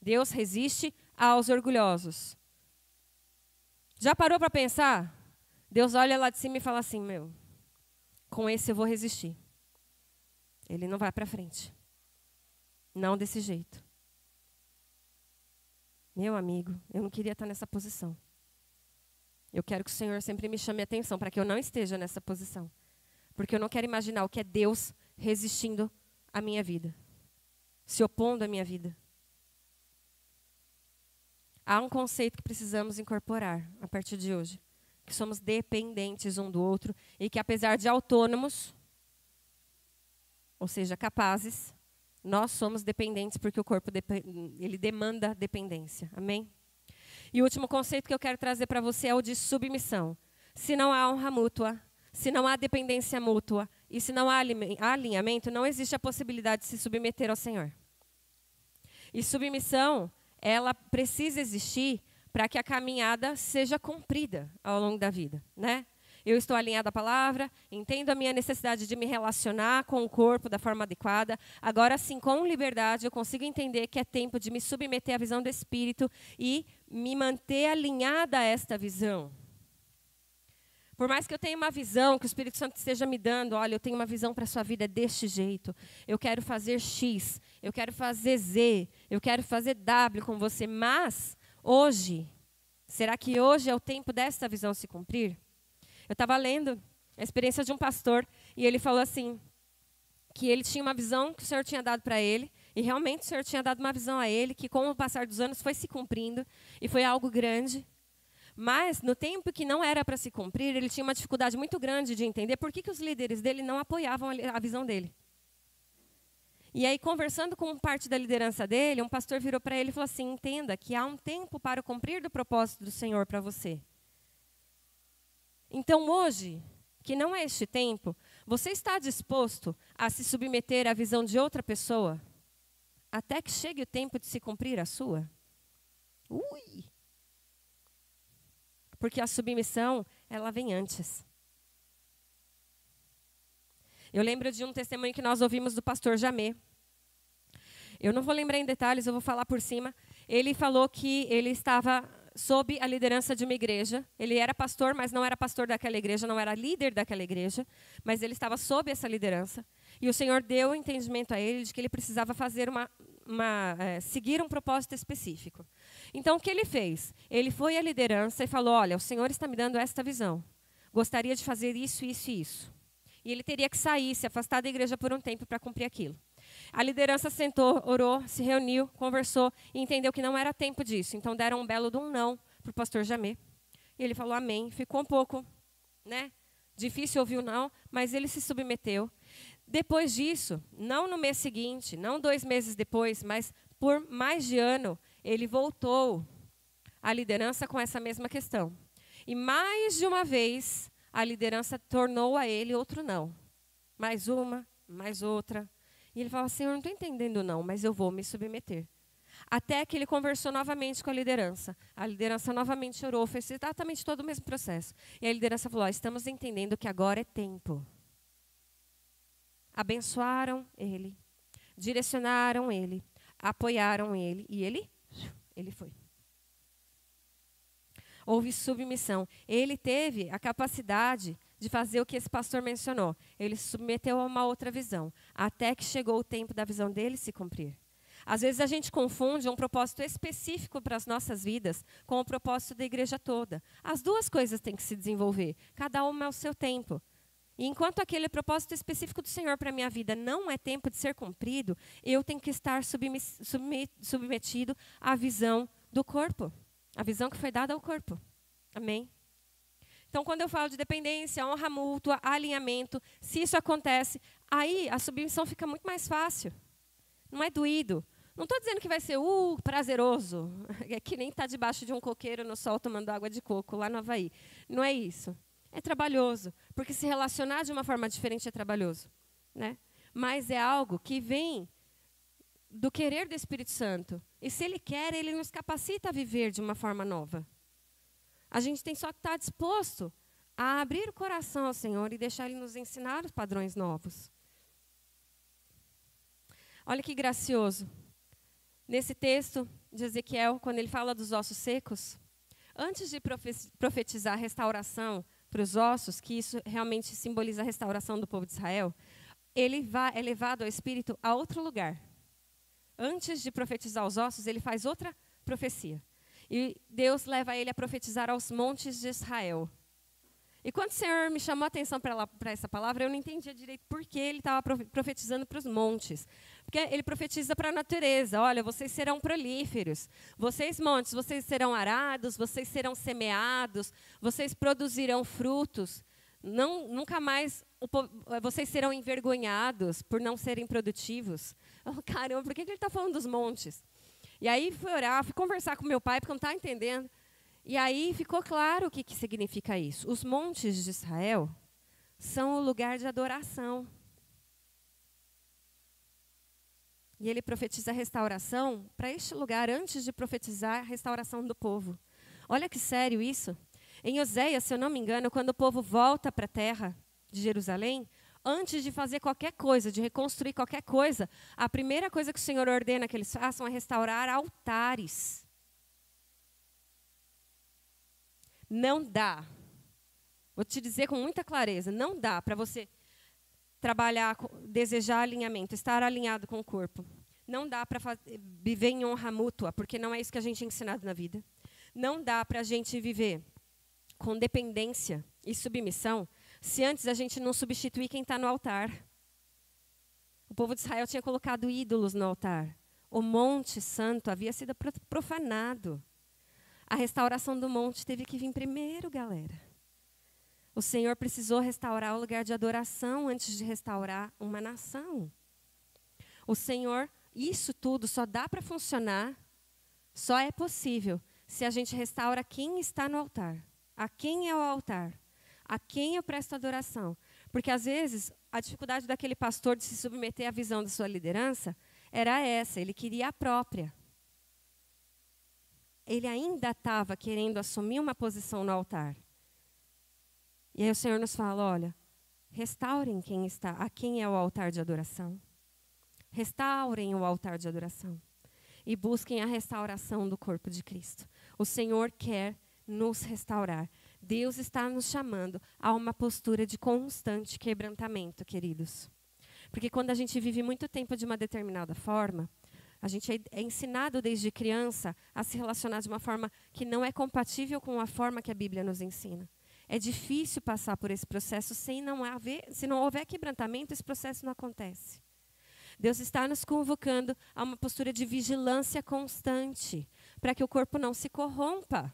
Deus resiste aos orgulhosos. Já parou para pensar? Deus olha lá de cima e fala assim: meu, com esse eu vou resistir. Ele não vai para frente. Não desse jeito. Meu amigo, eu não queria estar nessa posição. Eu quero que o Senhor sempre me chame a atenção para que eu não esteja nessa posição. Porque eu não quero imaginar o que é Deus resistindo à minha vida. Se opondo à minha vida. Há um conceito que precisamos incorporar a partir de hoje. Que somos dependentes um do outro e que apesar de autônomos, ou seja, capazes, nós somos dependentes porque o corpo ele demanda dependência. Amém? E o último conceito que eu quero trazer para você é o de submissão. Se não há honra mútua, se não há dependência mútua e se não há alinhamento, não existe a possibilidade de se submeter ao Senhor. E submissão, ela precisa existir para que a caminhada seja cumprida ao longo da vida, né? Eu estou alinhada à palavra, entendo a minha necessidade de me relacionar com o corpo da forma adequada. Agora sim, com liberdade, eu consigo entender que é tempo de me submeter à visão do Espírito e me manter alinhada a esta visão. Por mais que eu tenha uma visão, que o Espírito Santo esteja me dando, olha, eu tenho uma visão para a sua vida deste jeito. Eu quero fazer X, eu quero fazer Z, eu quero fazer W com você. Mas, hoje, será que hoje é o tempo desta visão se cumprir? Eu estava lendo a experiência de um pastor e ele falou assim, que ele tinha uma visão que o Senhor tinha dado para ele, e realmente o Senhor tinha dado uma visão a ele, que com o passar dos anos foi se cumprindo, e foi algo grande. Mas, no tempo que não era para se cumprir, ele tinha uma dificuldade muito grande de entender por que os líderes dele não apoiavam a visão dele. E aí, conversando com parte da liderança dele, um pastor virou para ele e falou assim, entenda que há um tempo para o cumprir do propósito do Senhor para você. Então, hoje, que não é este tempo, você está disposto a se submeter à visão de outra pessoa até que chegue o tempo de se cumprir a sua? Ui! Porque a submissão, ela vem antes. Eu lembro de um testemunho que nós ouvimos do pastor Jamê. Eu não vou lembrar em detalhes, eu vou falar por cima. Ele falou que ele estava sob a liderança de uma igreja. Ele era pastor, mas não era pastor daquela igreja, não era líder daquela igreja, mas ele estava sob essa liderança. E o Senhor deu o entendimento a ele de que ele precisava fazer seguir um propósito específico. Então, o que ele fez? Ele foi à liderança e falou, olha, o Senhor está me dando esta visão. Gostaria de fazer isso, isso e isso. E ele teria que sair, se afastar da igreja por um tempo para cumprir aquilo. A liderança sentou, orou, se reuniu, conversou e entendeu que não era tempo disso. Então deram um belo de um não para o pastor Jamê. E ele falou amém. Ficou um pouco, difícil ouvir o não, mas ele se submeteu. Depois disso, não no mês seguinte, não 2 meses depois, mas por mais de ano, ele voltou à liderança com essa mesma questão. E mais de uma vez, a liderança tornou a ele outro não. Mais uma, mais outra. E ele falava assim, eu não estou entendendo não, mas eu vou me submeter. Até que ele conversou novamente com a liderança. A liderança novamente orou, fez exatamente todo o mesmo processo. E a liderança falou, estamos entendendo que agora é tempo. Abençoaram ele, direcionaram ele, apoiaram ele, e ele foi. Houve submissão. Ele teve a capacidade de fazer o que esse pastor mencionou. Ele se submeteu a uma outra visão, até que chegou o tempo da visão dele se cumprir. Às vezes a gente confunde um propósito específico para as nossas vidas com o propósito da igreja toda. As duas coisas têm que se desenvolver, cada uma ao seu tempo. E enquanto aquele propósito específico do Senhor para a minha vida não é tempo de ser cumprido, eu tenho que estar submetido à visão do corpo. A visão que foi dada ao corpo. Amém? Então, quando eu falo de dependência, honra mútua, alinhamento, se isso acontece, aí a submissão fica muito mais fácil. Não é doído. Não estou dizendo que vai ser prazeroso. É que nem estar debaixo de um coqueiro no sol tomando água de coco lá no Havaí. Não é isso. É trabalhoso. Porque se relacionar de uma forma diferente é trabalhoso. Né? Mas é algo que vem do querer do Espírito Santo. E se Ele quer, Ele nos capacita a viver de uma forma nova. A gente tem só que estar disposto a abrir o coração ao Senhor e deixar Ele nos ensinar os padrões novos. Olha que gracioso. Nesse texto de Ezequiel, quando ele fala dos ossos secos, antes de profetizar a restauração para os ossos, que isso realmente simboliza a restauração do povo de Israel, ele é levado ao Espírito a outro lugar. Antes de profetizar os ossos, ele faz outra profecia. E Deus leva ele a profetizar aos montes de Israel. E quando o Senhor me chamou a atenção para essa palavra, eu não entendia direito por que ele estava profetizando para os montes. Porque ele profetiza para a natureza. Olha, vocês serão prolíferos. Vocês, montes, vocês serão arados, vocês serão semeados, vocês produzirão frutos. Nunca mais vocês serão envergonhados por não serem produtivos. Oh, caramba, por que ele está falando dos montes? E aí fui orar, fui conversar com meu pai, porque eu não estava entendendo. E aí ficou claro o que significa isso. Os montes de Israel são o lugar de adoração. E ele profetiza a restauração para este lugar antes de profetizar a restauração do povo. Olha que sério isso. Em Oséias, se eu não me engano, quando o povo volta para a terra de Jerusalém, antes de fazer qualquer coisa, de reconstruir qualquer coisa, a primeira coisa que o Senhor ordena que eles façam é restaurar altares. Não dá, vou te dizer com muita clareza, não dá para você trabalhar, desejar alinhamento, estar alinhado com o corpo. Não dá para viver em honra mútua, porque não é isso que a gente é ensinado na vida. Não dá para a gente viver com dependência e submissão, se antes a gente não substituir quem está no altar. O povo de Israel tinha colocado ídolos no altar. O Monte Santo havia sido profanado. A restauração do monte teve que vir primeiro, galera. O Senhor precisou restaurar o lugar de adoração antes de restaurar uma nação. O Senhor, isso tudo só dá para funcionar, só é possível se a gente restaura quem está no altar. A quem é o altar? A quem eu presto adoração? Porque, às vezes, a dificuldade daquele pastor de se submeter à visão da sua liderança era essa, ele queria a própria. Ele ainda estava querendo assumir uma posição no altar. E aí o Senhor nos fala, olha, restaurem quem está, a quem é o altar de adoração. Restaurem o altar de adoração. E busquem a restauração do corpo de Cristo. O Senhor quer nos restaurar. Deus está nos chamando a uma postura de constante quebrantamento, queridos. Porque quando a gente vive muito tempo de uma determinada forma, a gente é ensinado desde criança a se relacionar de uma forma que não é compatível com a forma que a Bíblia nos ensina. É difícil passar por esse processo se não houver quebrantamento, esse processo não acontece. Deus está nos convocando a uma postura de vigilância constante, para que o corpo não se corrompa.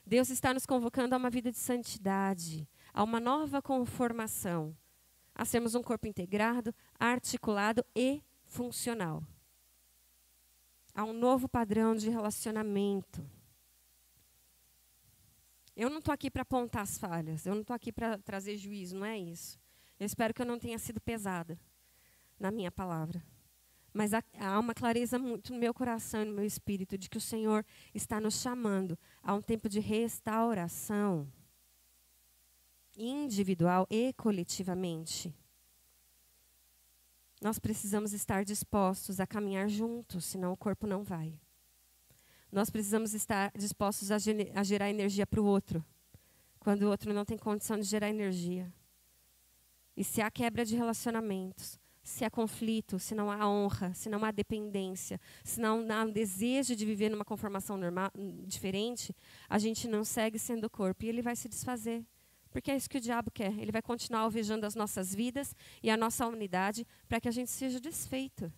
Deus está nos convocando a uma vida de santidade, a uma nova conformação, a sermos um corpo integrado, articulado e funcional. Há um novo padrão de relacionamento. Eu não estou aqui para apontar as falhas, eu não estou aqui para trazer juízo, não é isso. Eu espero que eu não tenha sido pesada na minha palavra. Mas há uma clareza muito no meu coração e no meu espírito de que o Senhor está nos chamando a um tempo de restauração individual e coletivamente. Nós precisamos estar dispostos a caminhar juntos, senão o corpo não vai. Nós precisamos estar dispostos a gerar energia para o outro, quando o outro não tem condição de gerar energia. E se há quebra de relacionamentos, se há conflito, se não há honra, se não há dependência, se não há um desejo de viver numa conformação normal, diferente, a gente não segue sendo corpo e ele vai se desfazer. Porque é isso que o diabo quer. Ele vai continuar alvejando as nossas vidas e a nossa unidade para que a gente seja desfeito.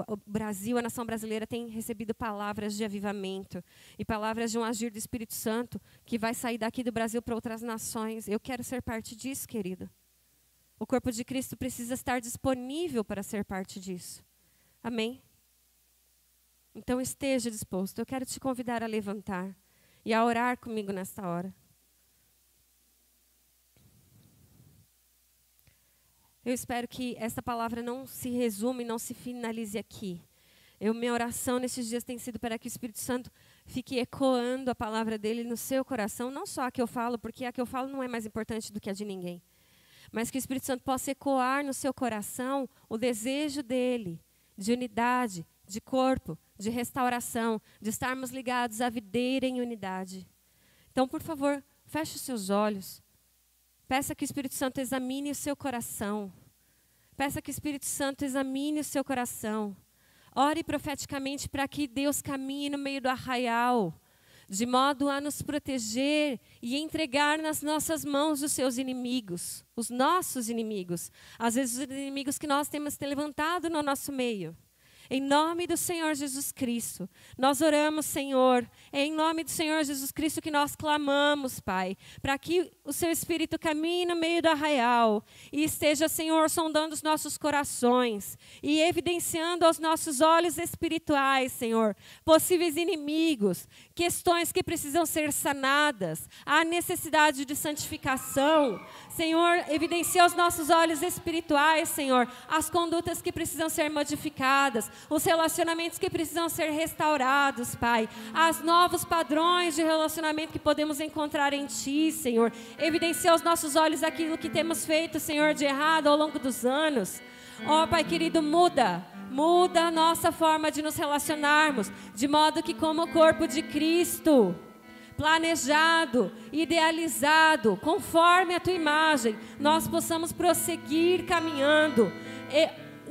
O Brasil, a nação brasileira, tem recebido palavras de avivamento e palavras de um agir do Espírito Santo que vai sair daqui do Brasil para outras nações. Eu quero ser parte disso, querido. O corpo de Cristo precisa estar disponível para ser parte disso. Amém? Então esteja disposto. Eu quero te convidar a levantar e a orar comigo nesta hora. Eu espero que essa palavra não se resume, não se finalize aqui. Minha oração nesses dias tem sido para que o Espírito Santo fique ecoando a palavra dele no seu coração, não só a que eu falo, porque a que eu falo não é mais importante do que a de ninguém, mas que o Espírito Santo possa ecoar no seu coração o desejo dele, de unidade, de corpo, de restauração, de estarmos ligados à videira em unidade. Então, por favor, feche os seus olhos. Peça que o Espírito Santo examine o seu coração. Peça que o Espírito Santo examine o seu coração. Ore profeticamente para que Deus caminhe no meio do arraial, de modo a nos proteger e entregar nas nossas mãos os seus inimigos, os nossos inimigos. Às vezes os inimigos que nós temos levantado no nosso meio. Em nome do Senhor Jesus Cristo, nós oramos, Senhor, é em nome do Senhor Jesus Cristo que nós clamamos, Pai, para que o Seu Espírito caminhe no meio do arraial e esteja, Senhor, sondando os nossos corações e evidenciando aos nossos olhos espirituais, Senhor, possíveis inimigos, questões que precisam ser sanadas, a necessidade de santificação. Senhor, evidencia aos nossos olhos espirituais, Senhor, as condutas que precisam ser modificadas, os relacionamentos que precisam ser restaurados, Pai. Os novos padrões de relacionamento que podemos encontrar em Ti, Senhor. Evidencia aos nossos olhos aquilo que temos feito, Senhor, de errado ao longo dos anos. Ó, Pai querido, muda a nossa forma de nos relacionarmos, de modo que como o corpo de Cristo, planejado, idealizado, conforme a Tua imagem, nós possamos prosseguir caminhando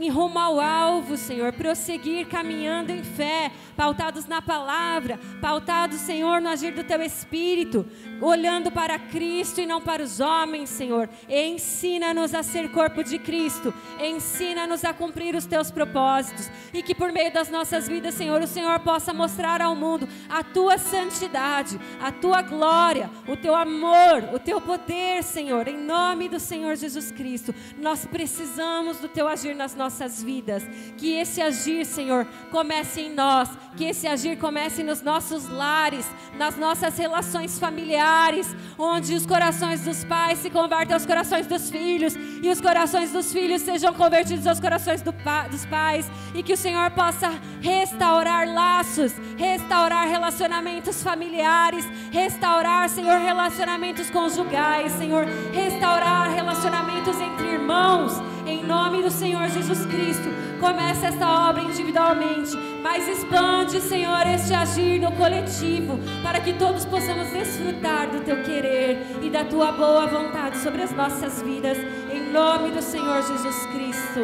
em rumo ao alvo, Senhor, prosseguir caminhando em fé, pautados na palavra, pautados, Senhor, no agir do Teu Espírito, olhando para Cristo e não para os homens, Senhor. Ensina-nos a ser corpo de Cristo, ensina-nos a cumprir os Teus propósitos e que por meio das nossas vidas, Senhor, o Senhor possa mostrar ao mundo a Tua santidade, a Tua glória, o Teu amor, o Teu poder, Senhor, em nome do Senhor Jesus Cristo. Nós precisamos do Teu agir nas nossas vidas, que esse agir, Senhor, comece em nós, que esse agir comece nos nossos lares, nas nossas relações familiares, onde os corações dos pais se convertam aos corações dos filhos e os corações dos filhos sejam convertidos aos corações dos pais, e que o Senhor possa restaurar laços, restaurar relacionamentos familiares, restaurar, Senhor, relacionamentos conjugais, Senhor, restaurar relacionamentos entre irmãos, em nome do Senhor Jesus Cristo. Começa esta obra individualmente, mas expande, Senhor, este agir no coletivo, para que todos possamos desfrutar do Teu querer e da Tua boa vontade sobre as nossas vidas, em nome do Senhor Jesus Cristo.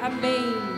Amém.